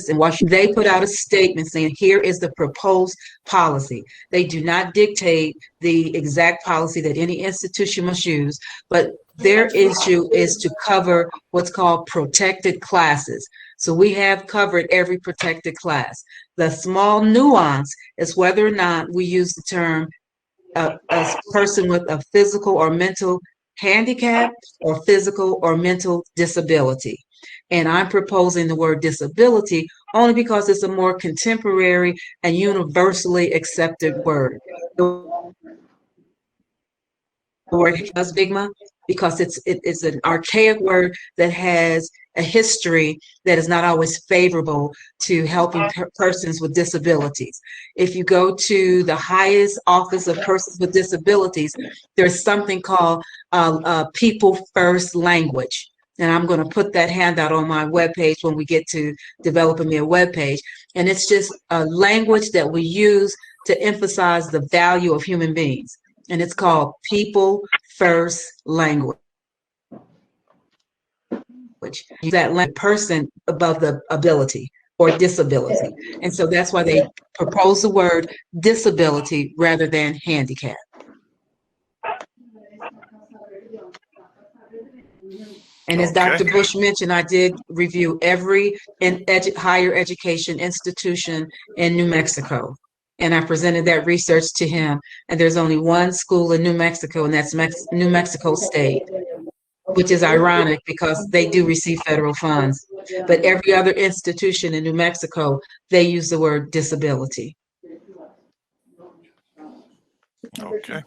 in Washington. They put out a statement saying, here is the proposed policy. They do not dictate the exact policy that any institution must use, but their issue is to cover what's called protected classes. So we have covered every protected class. The small nuance is whether or not we use the term a person with a physical or mental handicap or physical or mental disability. And I'm proposing the word disability only because it's a more contemporary and universally accepted word. The word stigma, because it's an archaic word that has a history that is not always favorable to helping persons with disabilities. If you go to the highest office of persons with disabilities, there's something called People First language. And I'm going to put that handout on my webpage when we get to developing me a webpage. And it's just a language that we use to emphasize the value of human beings. And it's called People First language. That person above the ability or disability. And so that's why they propose the word disability rather than handicap. And as Dr. Bush mentioned, I did review every higher education institution in New Mexico. And I presented that research to him. And there's only one school in New Mexico, and that's New Mexico State, which is ironic because they do receive federal funds. But every other institution in New Mexico, they use the word disability. Okay.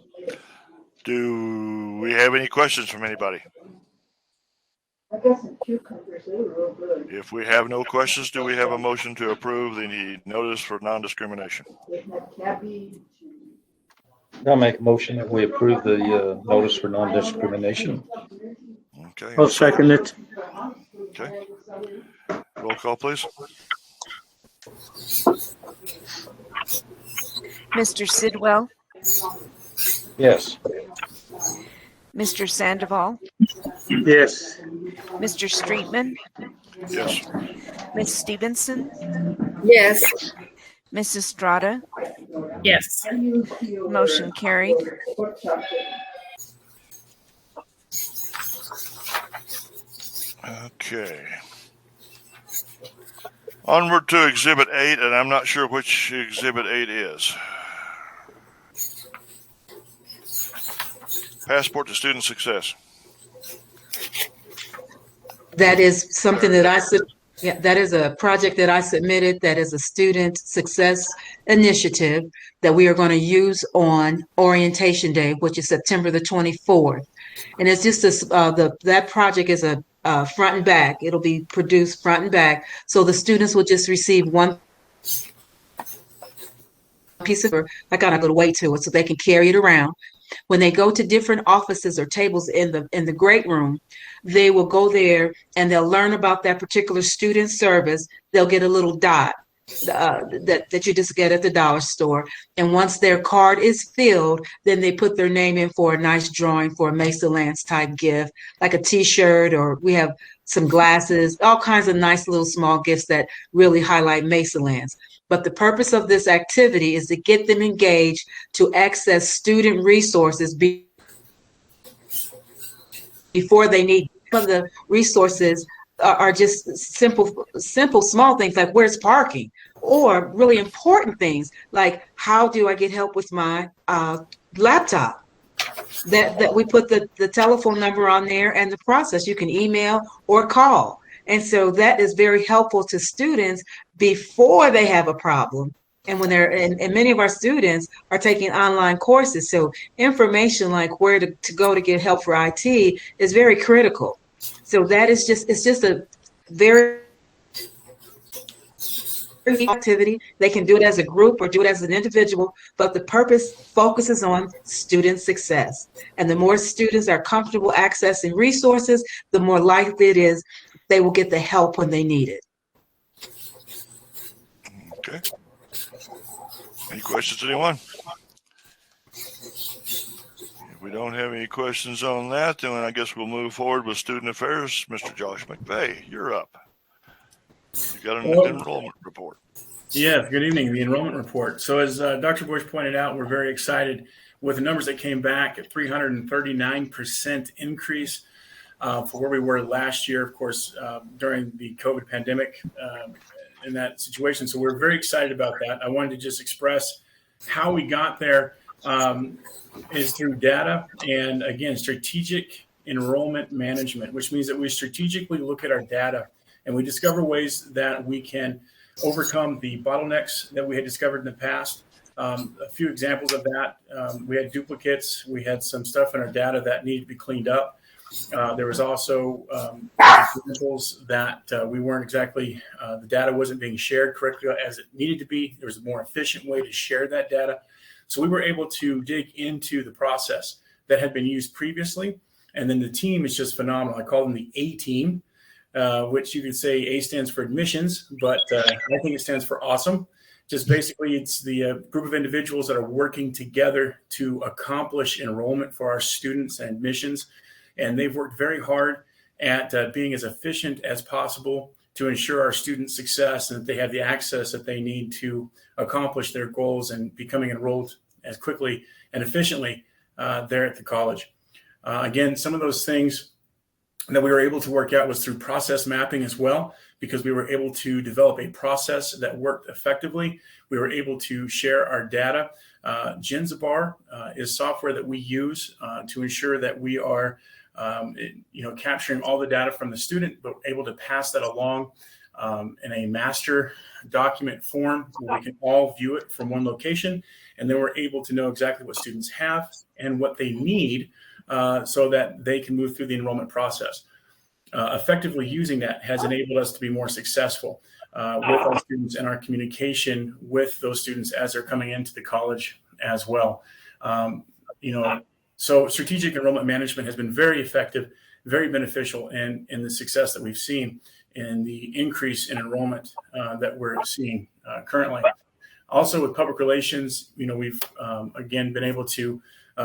Do we have any questions from anybody? If we have no questions, do we have a motion to approve the notice for non-discrimination? I'll make a motion that we approve the notice for non-discrimination. Okay. I'll second it. Okay. Roll call, please. Mr. Sidwell, Yes. Mr. Sandoval, Yes. Mr. Streetman, Yes. Ms. Stevenson, Yes. Ms. Estrada, Yes. motion carried. Okay. Onward to Exhibit 8, and I'm not sure which Exhibit 8 is. Passport to Student Success. That is something that Yeah, that is a project that I submitted that is a student success initiative that we are going to use on orientation day, which is September the 24th. And it's just this, that project is a front and back. It'll be produced front and back. So the students will just receive one piece of paper, like got a little weight to it, so they can carry it around. When they go to different offices or tables in the great room, they will go there and they'll learn about that particular student service. They'll get a little dot that you just get at the dollar store. And once their card is filled, then they put their name in for a nice drawing for a Mesa Lance type gift, like a T-shirt, or we have some glasses, all kinds of nice little small gifts that really highlight Mesa Lance. But the purpose of this activity is to get them engaged to access student resources before they need. Some of the resources are just simple, small things like where's parking, or really important things like how do I get help with my laptop. That we put the telephone number on there and the process. You can email or call. And so that is very helpful to students before they have a problem. And when they're, and many of our students are taking online courses. So information like where to go to get help for IT is very critical. So that is just, it's just a very activity. They can do it as a group or do it as an individual, but the purpose focuses on student success. And the more students are comfortable accessing resources, the more likely it is they will get the help when they need it. Okay. Any questions, anyone? If we don't have any questions on that, then I guess we'll move forward with student affairs. Mr. Josh McVeigh, you're up. You got an enrollment report. Yeah, good evening. The enrollment report. So as Dr. Bush pointed out, we're very excited with the numbers that came back at 339% increase for where we were last year, of course, during the COVID pandemic in that situation. So we're very excited about that. I wanted to just express how we got there is through data and, again, strategic enrollment management, which means that we strategically look at our data and we discover ways that we can overcome the bottlenecks that we had discovered in the past. A few examples of that, we had duplicates, we had some stuff in our data that needed to be cleaned up. There was also examples that we weren't exactly, the data wasn't being shared correctly as it needed to be. There was a more efficient way to share that data. So we were able to dig into the process that had been used previously. And then the team is just phenomenal. I call them the A team, which you could say A stands for admissions, but I think it stands for awesome. Just basically, it's the group of individuals that are working together to accomplish enrollment for our students and admissions. And they've worked very hard at being as efficient as possible to ensure our students' success and that they have the access that they need to accomplish their goals and becoming enrolled as quickly and efficiently there at the college. Again, some of those things that we were able to work out was through process mapping as well, because we were able to develop a process that worked effectively. We were able to share our data. Genzabar is software that we use to ensure that we are capturing all the data from the student, but able to pass that along in a master document form where we can all view it from one location. And then we're able to know exactly what students have and what they need so that they can move through the enrollment process. Effectively using that has enabled us to be more successful with our students and our communication with those students as they're coming into the college as well. So strategic enrollment management has been very effective, very beneficial in the success that we've seen and the increase in enrollment that we're seeing currently. Also with public relations, we've again been able to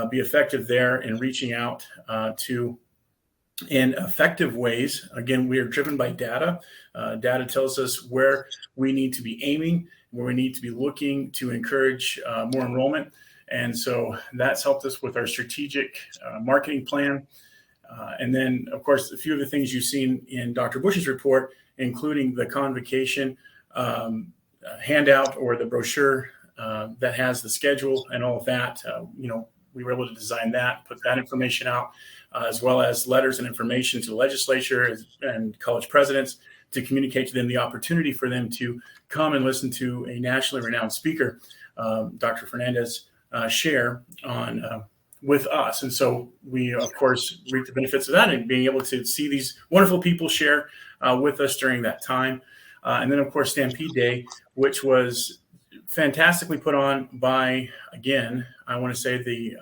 be effective there in reaching out to in effective ways. Again, we are driven by data. Data tells us where we need to be aiming, where we need to be looking to encourage more enrollment. And so that's helped us with our strategic marketing plan. And then, of course, a few of the things you've seen in Dr. Bush's report, including the convocation handout or the brochure that has the schedule and all of that. We were able to design that, put that information out as well as letters and information to the legislature and college presidents to communicate to them the opportunity for them to come and listen to a nationally renowned speaker, Dr. Fernandez, share on with us. And so we, of course, reap the benefits of that and being able to see these wonderful people share with us during that time. And then, of course, Stampede Day, which was fantastically put on by, again, I want to say the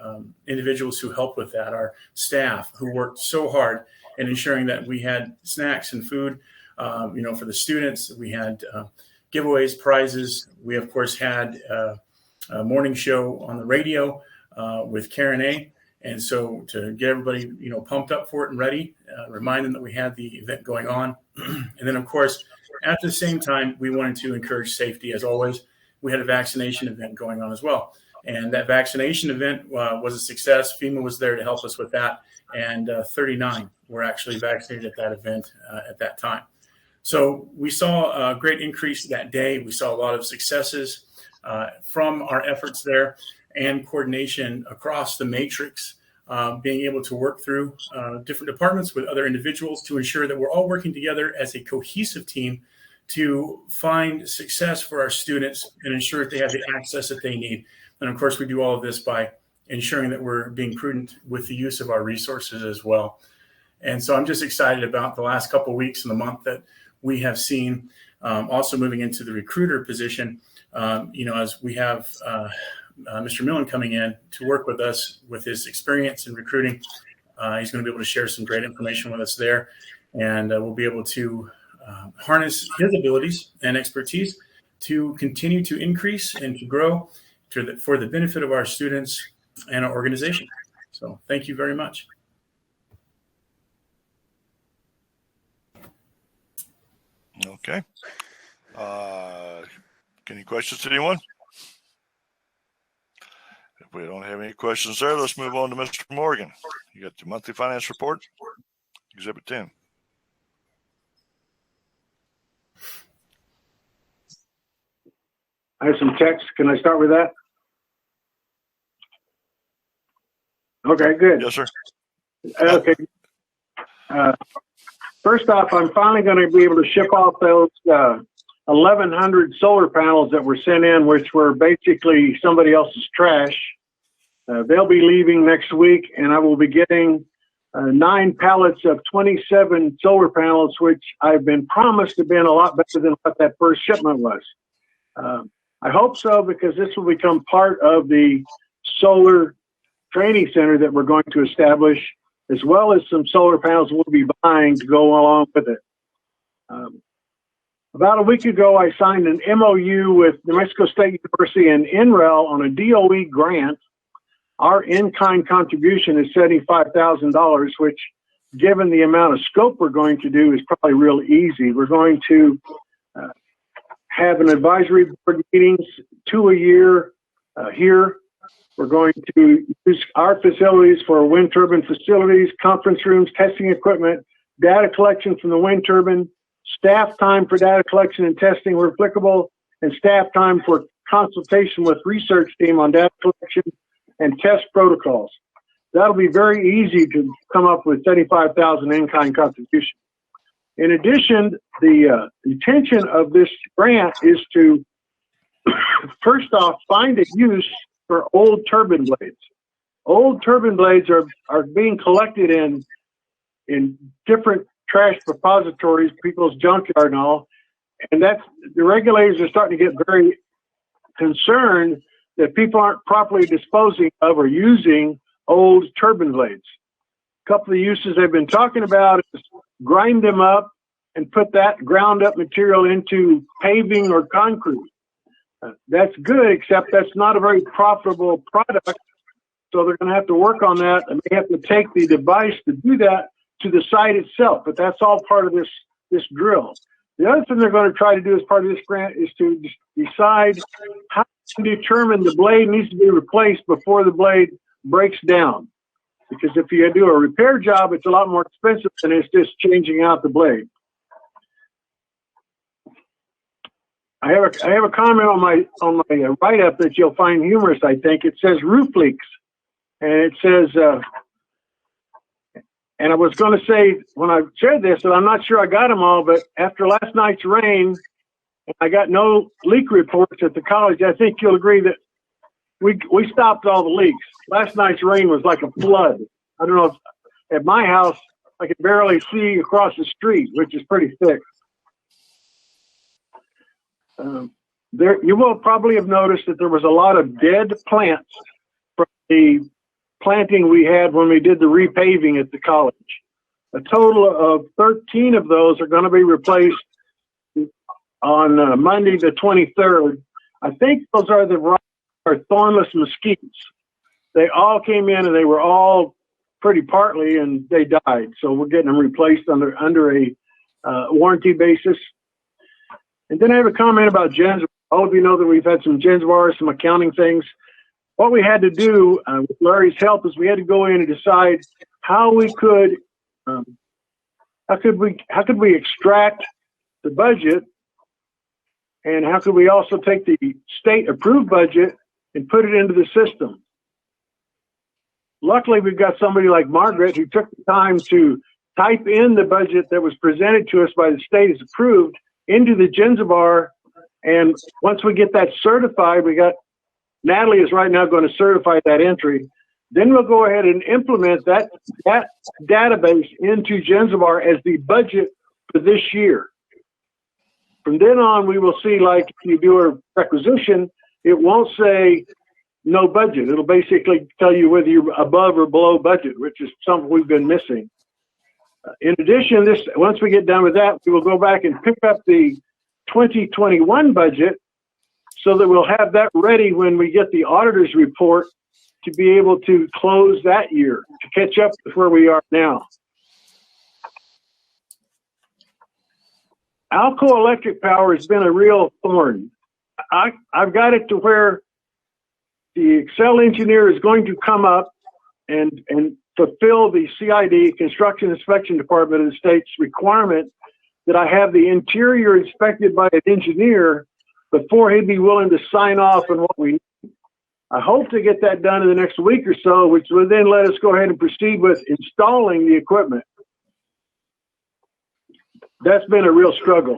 individuals who helped with that, our staff who worked so hard in ensuring that we had snacks and food, for the students. We had giveaways, prizes. We, of course, had a morning show on the radio with Karen A. And so to get everybody, pumped up for it and ready, remind them that we had the event going on. And then, of course, at the same time, we wanted to encourage safety. As always, we had a vaccination event going on as well. And that vaccination event was a success. FEMA was there to help us with that. And 39 were actually vaccinated at that event at that time. So we saw a great increase that day. We saw a lot of successes from our efforts there and coordination across the matrix, being able to work through different departments with other individuals to ensure that we're all working together as a cohesive team to find success for our students and ensure that they have the access that they need. And of course, we do all of this by ensuring that we're being prudent with the use of our resources as well. And so I'm just excited about the last couple of weeks and the month that we have seen, also moving into the recruiter position, as we have Mr. Millen coming in to work with us with his experience in recruiting. He's going to be able to share some great information with us there, and we'll be able to harness his abilities and expertise to continue to increase and to grow for the benefit of our students and our organization. So thank you very much. Okay. Any questions to anyone? If we don't have any questions there, let's move on to Mr. Morgan. You got the monthly finance report, Exhibit 10. I have some text. Can I start with that? Okay, good. Yes, sir. Okay. First off, I'm finally going to be able to ship off those 1,100 solar panels that were sent in, which were basically somebody else's trash. They'll be leaving next week, and I will be getting 9 pallets of 27 solar panels, which I've been promised have been a lot better than what that first shipment was. I hope so, because this will become part of the solar training center that we're going to establish, as well as some solar panels we'll be buying to go along with it. About a week ago, I signed an MOU with New Mexico State University and NREL on a DOE grant. Our in-kind contribution is $75,000, which, given the amount of scope we're going to do, is probably real easy. We're going to have an advisory board meetings 2 a year here. We're going to use our facilities for wind turbine facilities, conference rooms, testing equipment, data collection from the wind turbine, staff time for data collection and testing where applicable, and staff time for consultation with research team on data collection and test protocols. That'll be very easy to come up with 35,000 in-kind contribution. In addition, the intention of this grant is to, first off, find a use for old turbine blades. Old turbine blades are being collected in different trash repositories, people's junkyard and all, and that's, the regulators are starting to get very concerned that people aren't properly disposing of or using old turbine blades. A couple of uses they've been talking about is grind them up and put that ground up material into paving or concrete. That's good, except that's not a very profitable product. So they're going to have to work on that, and they have to take the device to do that to the site itself. But that's all part of this drill. The other thing they're going to try to do as part of this grant is to decide how to determine the blade needs to be replaced before the blade breaks down. Because if you do a repair job, it's a lot more expensive than it's just changing out the blade. I have a comment on my write-up that you'll find humorous, I think. It says roof leaks. And it says, And I was going to say when I shared this that I'm not sure I got them all, but after last night's rain, I got no leak reports at the college. I think you'll agree that we stopped all the leaks. Last night's rain was like a flood. I don't know if at my house I could barely see across the street, which is pretty thick. There, you will probably have noticed that there was a lot of dead plants from the planting we had when we did the repaving at the college. A total of 13 of those are going to be replaced on Monday the 23rd. I think those are the thornless mesquites. They all came in and they were all pretty partly and they died. So we're getting them replaced under a warranty basis. And then I have a comment about gens. All of you know that we've had some gens bars, some accounting things. What we had to do with Larry's help is we had to go in and decide how we could, how could we extract the budget, and how could we also take the state approved budget and put it into the system. Luckily, we've got somebody like Margaret who took the time to type in the budget that was presented to us by the state as approved into the Genzabar. And once we get that certified, Natalie is right now going to certify that entry. Then we'll go ahead and implement that database into Genzabar as the budget for this year. From then on, we will see, like if you do a requisition, it won't say no budget. It'll basically tell you whether you're above or below budget, which is something we've been missing. In addition, once we get done with that, we will go back and pick up the 2021 budget so that we'll have that ready when we get the auditor's report to be able to close that year, to catch up with where we are now. Alco Electric Power has been a real thorn. I've got it to where the Excel engineer is going to come up and fulfill the CID, Construction Inspection Department of the state's requirement that I have the interior inspected by an engineer before he'd be willing to sign off on what we need. I hope to get that done in the next week or so, which will then let us go ahead and proceed with installing the equipment. That's been a real struggle.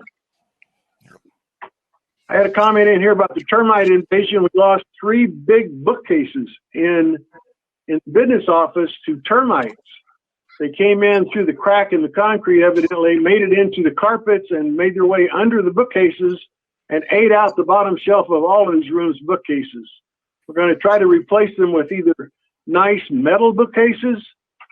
I had a comment in here about the termite invasion. We lost 3 big bookcases in the business office to termites. They came in through the crack in the concrete, evidently, made it into the carpets and made their way under the bookcases and ate out the bottom shelf of all of these rooms' bookcases. We're going to try to replace them with either nice metal bookcases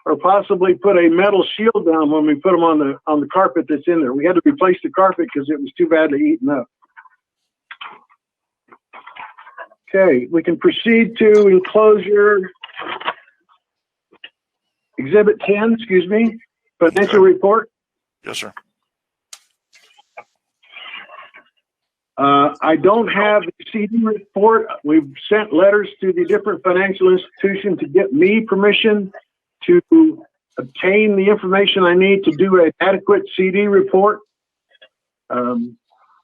or possibly put a metal shield down when we put them on the carpet that's in there. We had to replace the carpet because it was too badly eaten up. Okay, we can proceed to enclosure Exhibit 10, financial report. Yes, sir. I don't have the CD report. We've sent letters to the different financial institutions to get me permission to obtain the information I need to do an adequate CD report. It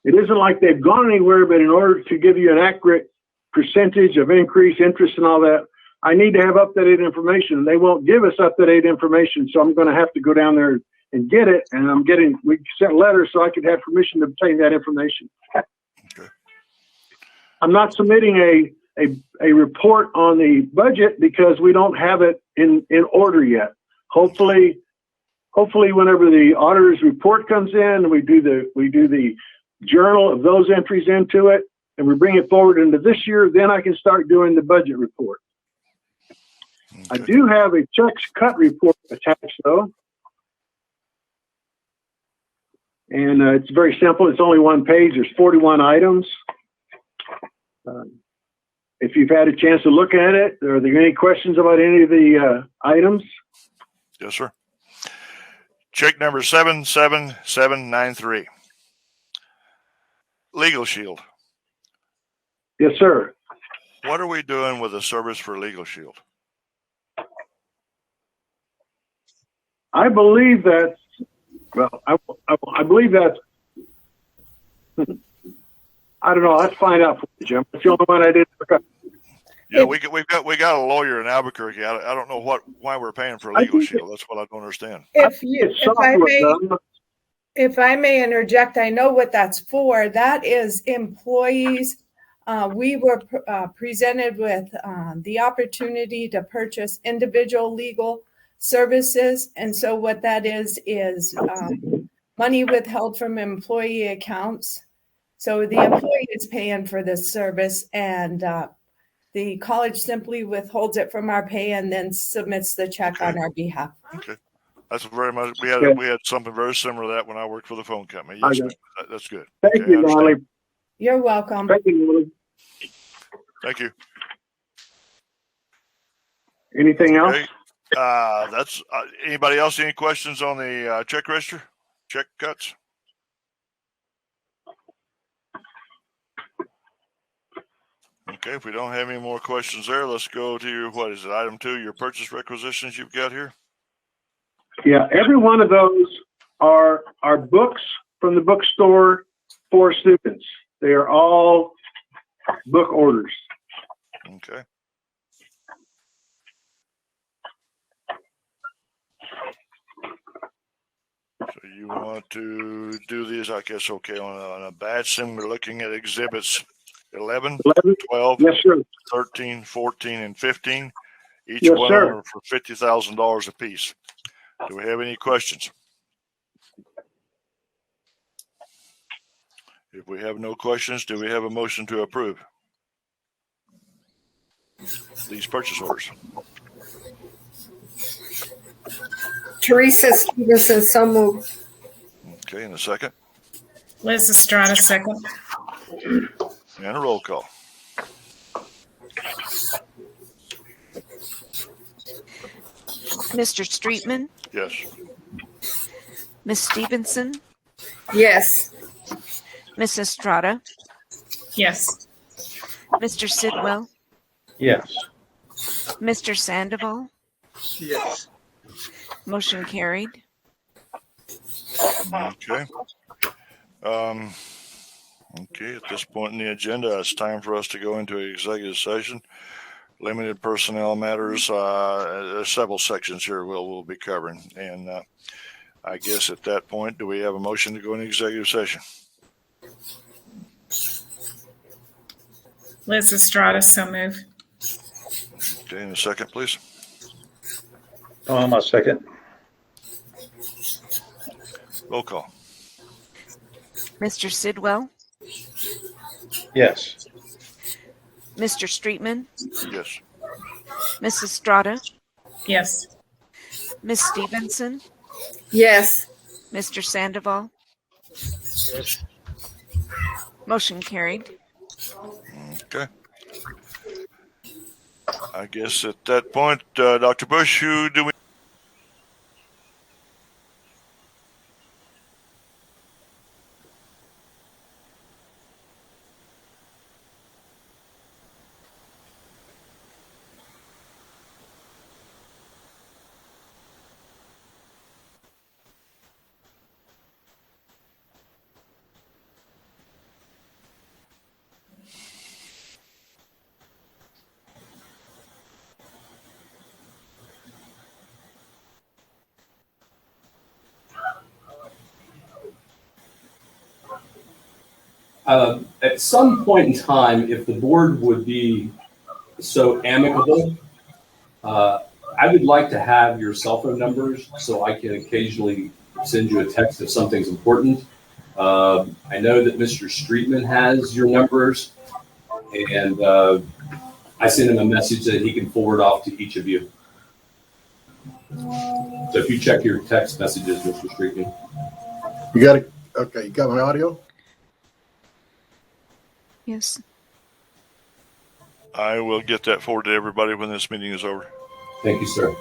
isn't like they've gone anywhere, but in order to give you an accurate percentage of increase, interest, and all that, I need to have up-to-date information. They won't give us up-to-date information, so I'm going to have to go down there and get it. And we sent letters so I could have permission to obtain that information. Okay. I'm not submitting a report on the budget because we don't have it in order yet. Hopefully, whenever the auditor's report comes in, we do the journal of those entries into it, and we bring it forward into this year. Then I can start doing the budget report. Okay. I do have a checks cut report attached, though. And it's very simple. It's only one page. There's 41 items. If you've had a chance to look at it, are there any questions about any of the items? Yes, sir. Check number 77793. Legal Shield. Yes, sir. What are we doing with the service for Legal Shield? I believe that's, I believe that's, I don't know. Let's find out for you, Jim. It's the only one I didn't look up. Yeah, we got a lawyer in Albuquerque. I don't know why we're paying for a legal shield. That's what I don't understand. If I may interject, I know what that's for. That is employees. We were presented with the opportunity to purchase individual legal services. And so what that is money withheld from employee accounts. So the employee is paying for this service, and the college simply withholds it from our pay and then submits the check on our behalf. Okay. That's very much. We had something very similar to that when I worked for the phone company. Yes, that's good. Thank you, Natalie. You're welcome. Thank you, Natalie. Thank you. Anything else? Okay. That's anybody else? Any questions on the check register? Check cuts? Okay, if we don't have any more questions there, let's go to your, what is it, item 2, your purchase requisitions you've got here? Yeah, every one of those are books from the bookstore for students. They are all book orders. Okay. So you want to do these, I guess, okay, on a batch, and we're looking at exhibits 11, 12, yes, sir. 13, 14, and 15. Each Yes, one sir. of them for $50,000 a piece. Do we have any questions? If we have no questions, do we have a motion to approve these purchase orders? Teresa Stevenson, so moved. Okay, in a second. Liz Estrada, second. And a roll call. Mr. Streetman, Yes. Miss Stevenson, Yes. Miss Estrada, Yes. Mr. Sidwell, Yes. Mr. Sandoval. Yes. Motion carried. Okay. Okay, at this point in the agenda, it's time for us to go into an executive session. Limited personnel matters. There's several sections here we'll be covering. And I guess at that point, do we have a motion to go into executive session? Liz Estrada, so moved. Okay, in a second, please. My second. Roll call. Mr. Sidwell, Yes. Mr. Streetman, Yes. Miss Estrada, Yes. Miss Stevenson, Yes. Mr. Sandoval. Motion carried. Okay. I guess at that point, Dr. Bush, who do we? At some point in time, if the board would be so amicable, I would like to have your cell phone numbers so I can occasionally send you a text if something's important. I know that Mr. Streetman has your numbers, and I sent him a message that he can forward off to each of you. So if you check your text messages, Mr. Streetman. You got it. Okay, you got my audio? Yes. I will get that forward to everybody when this meeting is over. Thank you, sir.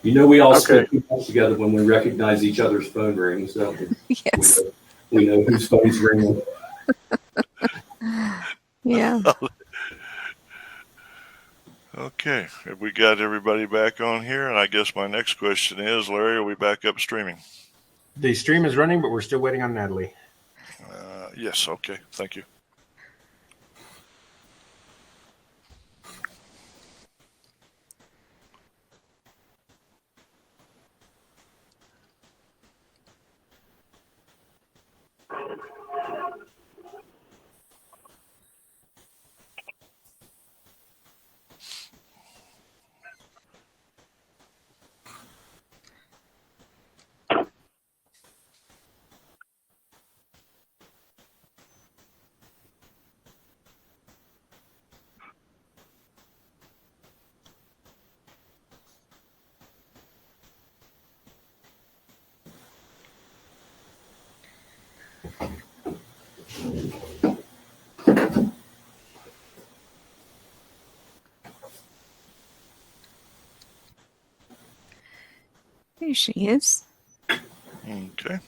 You know, we all spend too much together when we recognize each other's phone rings, don't we? Yes. We know whose phone's ringing. Yeah. Okay, have we got everybody back on here? And I guess my next question is, Larry, are we back up streaming? The stream is running, but we're still waiting on Natalie. Yes, okay, thank you. There she is. Okay.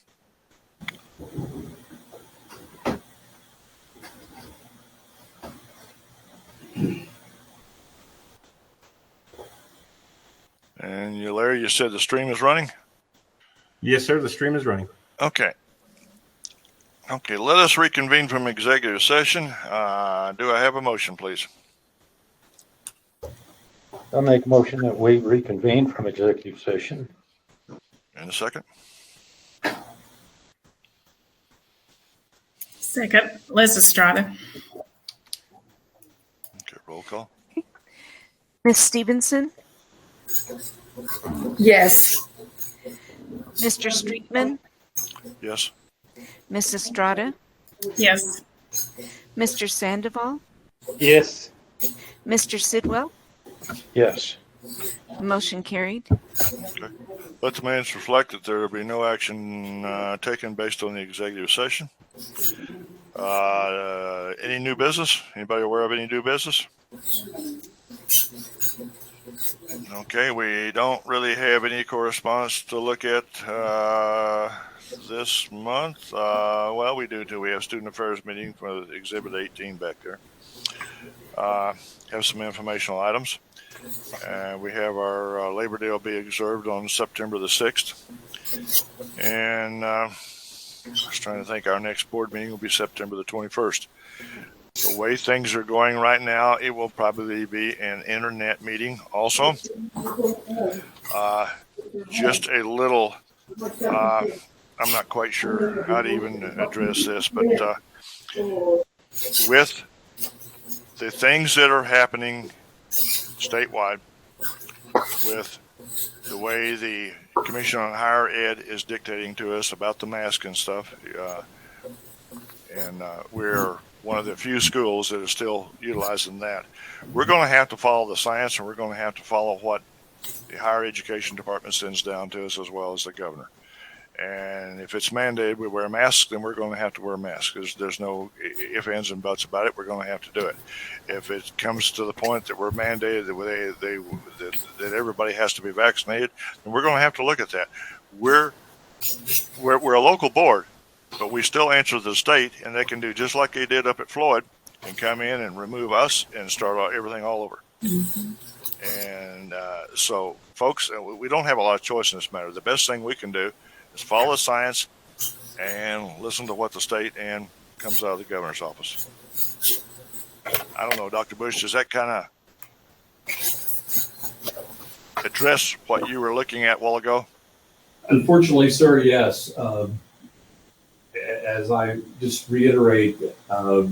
And you, Larry, you said the stream is running? Yes, sir. The stream is running. Okay. Okay, let us reconvene from executive session. Do I have a motion, please? I make a motion that we reconvene from executive session. In a second. Second, Liz Estrada. Okay, roll call. Miss Stevenson, Yes. Mr. Streetman, Yes. Miss Estrada, Yes. Mr. Sandoval, Yes. Mr. Sidwell. Yes. Motion carried. Okay. Let the minutes reflect that there will be no action taken based on the executive session. Any new business? Anybody aware of any new business? Okay, we don't really have any correspondence to look at this month. Well, we do too. We have student affairs meeting for Exhibit 18 back there. Have some informational items. We have our Labor Day will be observed on September the 6th. And I was trying to think, our next board meeting will be September the 21st. The way things are going right now, it will probably be an internet meeting also. Just a little, I'm not quite sure how to even address this, but with the things that are happening statewide, with the way the Commission on Higher Ed is dictating to us about the mask and stuff, and we're one of the few schools that are still utilizing that. We're going to have to follow the science, and we're going to have to follow what the higher education department sends down to us, as well as the governor. And if it's mandated we wear masks, then we're going to have to wear masks. There's no ifs, ands, and buts about it. We're going to have to do it. If it comes to the point that we're mandated that everybody has to be vaccinated, then we're going to have to look at that. We're a local board, but we still answer to the state, and they can do just like they did up at Floyd and come in and remove us and start everything all over. Mm-hmm. And so, folks, we don't have a lot of choice in this matter. The best thing we can do is follow the science and listen to what the state and comes out of the governor's office. I don't know, Dr. Bush, does that kind of address what you were looking at a while ago? Unfortunately, sir, yes. As I just reiterate, I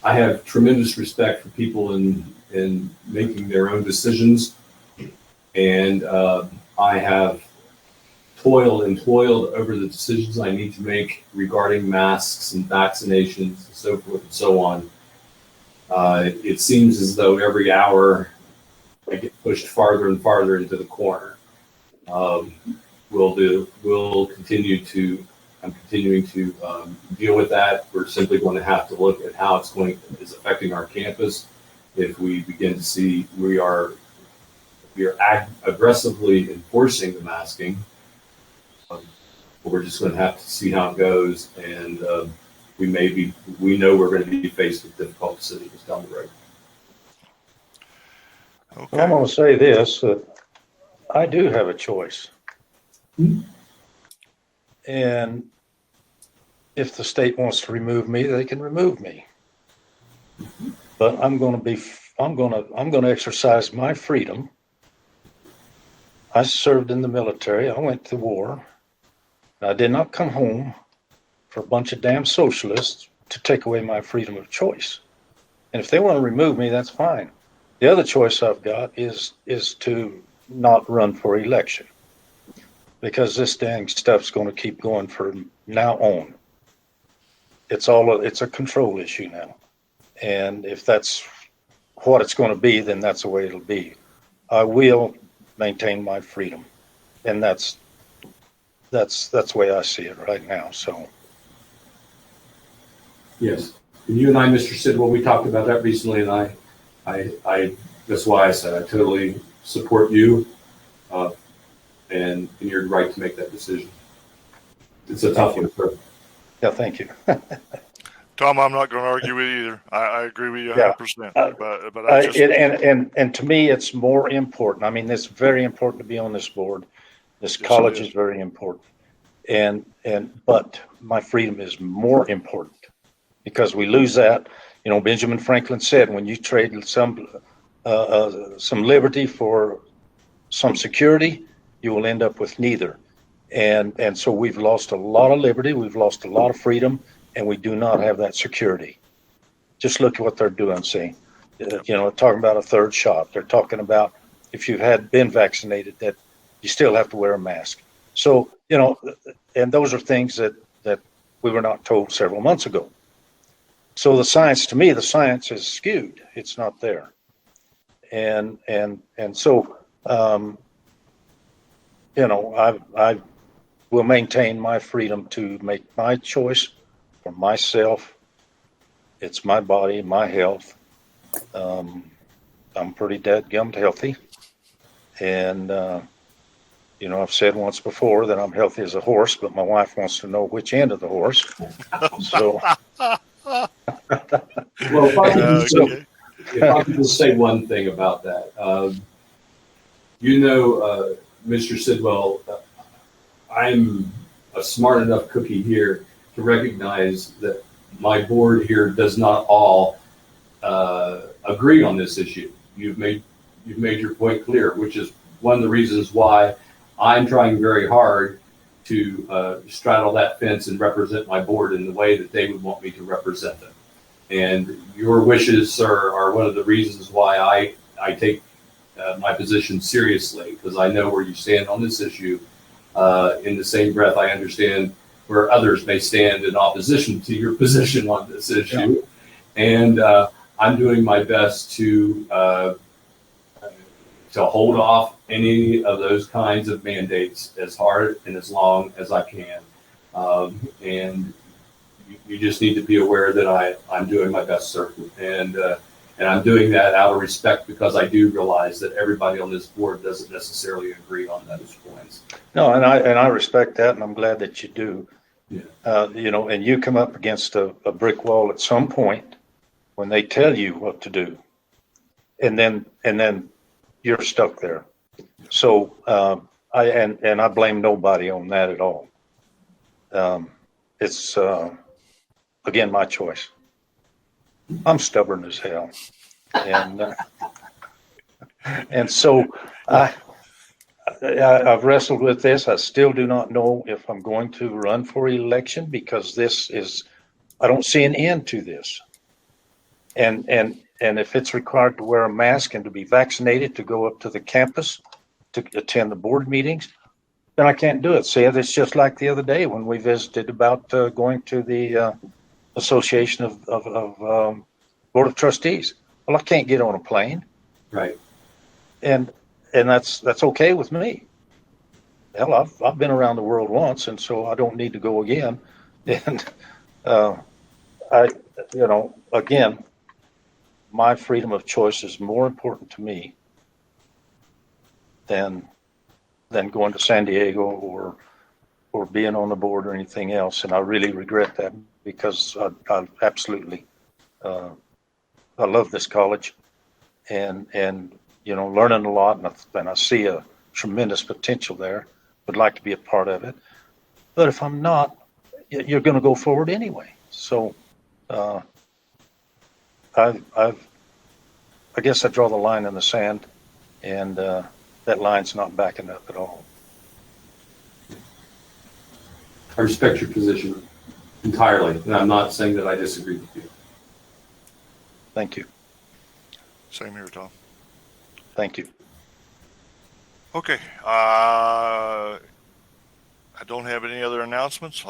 have tremendous respect for people in making their own decisions. And I have toiled over the decisions I need to make regarding masks and vaccinations and so forth and so on. It seems as though every hour I get pushed farther and farther into the corner. I'm continuing to deal with that. We're simply going to have to look at how it's affecting our campus. If we begin to see we are aggressively enforcing the masking, we're just going to have to see how it goes. And we know we're going to be faced with difficult decisions down the road. Well, I'm Okay. going to say this, that I do have a choice. And if the state wants to remove me, they can remove me. But I'm going to exercise my freedom. I served in the military. I went to war. I did not come home for a bunch of damn socialists to take away my freedom of choice. And if they want to remove me, that's fine. The other choice I've got is to not run for election, because this dang stuff's going to keep going from now on. It's a control issue now. And if that's what it's going to be, then that's the way it'll be. I will maintain my freedom. And that's the way I see it right now. So. Yes. And you and I, Mr. Sidwell, we talked about that recently, and I that's why I said I totally support you, and you're right to make that decision. It's a tough one, sir. Yeah, thank you. Tom, I'm not going to argue with you either. I agree with you 100%. But I just and to me, it's more important. I mean, it's very important to be on this board. This college is very important, but my freedom is more important, because we lose that. You know, Benjamin Franklin said, when you trade some liberty for some security, you will end up with neither. And so we've lost a lot of liberty, we've lost a lot of freedom, and we do not have that security. Just look at what they're doing, see. Talking about a third shot. They're talking about, if you've been vaccinated, that you still have to wear a mask. So, and those are things that we were not told several months ago. So the science is skewed. It's not there. And so, I will maintain my freedom to make my choice for myself. It's my body, my health. I'm pretty dadgummed healthy. And, I've said once before that I'm healthy as a horse, but my wife wants to know which end of the horse. So. Well, if I could just say one thing about that. Mr. Sidwell, I'm a smart enough cookie here to recognize that my board here does not all agree on this issue. You've made your point clear, which is one of the reasons why I'm trying very hard to straddle that fence and represent my board in the way that they would want me to represent them. And your wishes, sir, are one of the reasons why I take my position seriously, because I know where you stand on this issue. In the same breath, I understand where others may stand in opposition to your position on this issue. Yeah. And I'm doing my best to hold off any of those kinds of mandates as hard and as long as I can. And you just need to be aware that I'm doing my best, sir. And I'm doing that out of respect, because I do realize that everybody on this board doesn't necessarily agree on those points. No, and I respect that, and I'm glad that you do. Yeah. And you come up against a brick wall at some point when they tell you what to do, and then you're stuck there. So I blame nobody on that at all. It's again my choice. I'm stubborn as hell, and so I've wrestled with this. I still do not know if I'm going to run for election, because I don't see an end to this. And if it's required to wear a mask and to be vaccinated to go up to the campus to attend the board meetings, then I can't do it. See, it's just like the other day when we visited about going to the Association of Board of Trustees. Well, I can't get on a plane. Right. And that's okay with me. Hell, I've been around the world once, and so I don't need to go again. And again, my freedom of choice is more important to me than going to San Diego or or being on the board or anything else. And I really regret that because I absolutely, I love this college and, you know, learning a lot. And I see a tremendous potential there. Would like to be a part of it. But if I'm not, you're going to go forward anyway. So, I guess I draw the line in the sand, and that line's not backing up at all. I respect your position entirely, and I'm not saying that I disagree with you. Thank you. Same here, Tom. Thank you. Okay. I don't have any other announcements. Like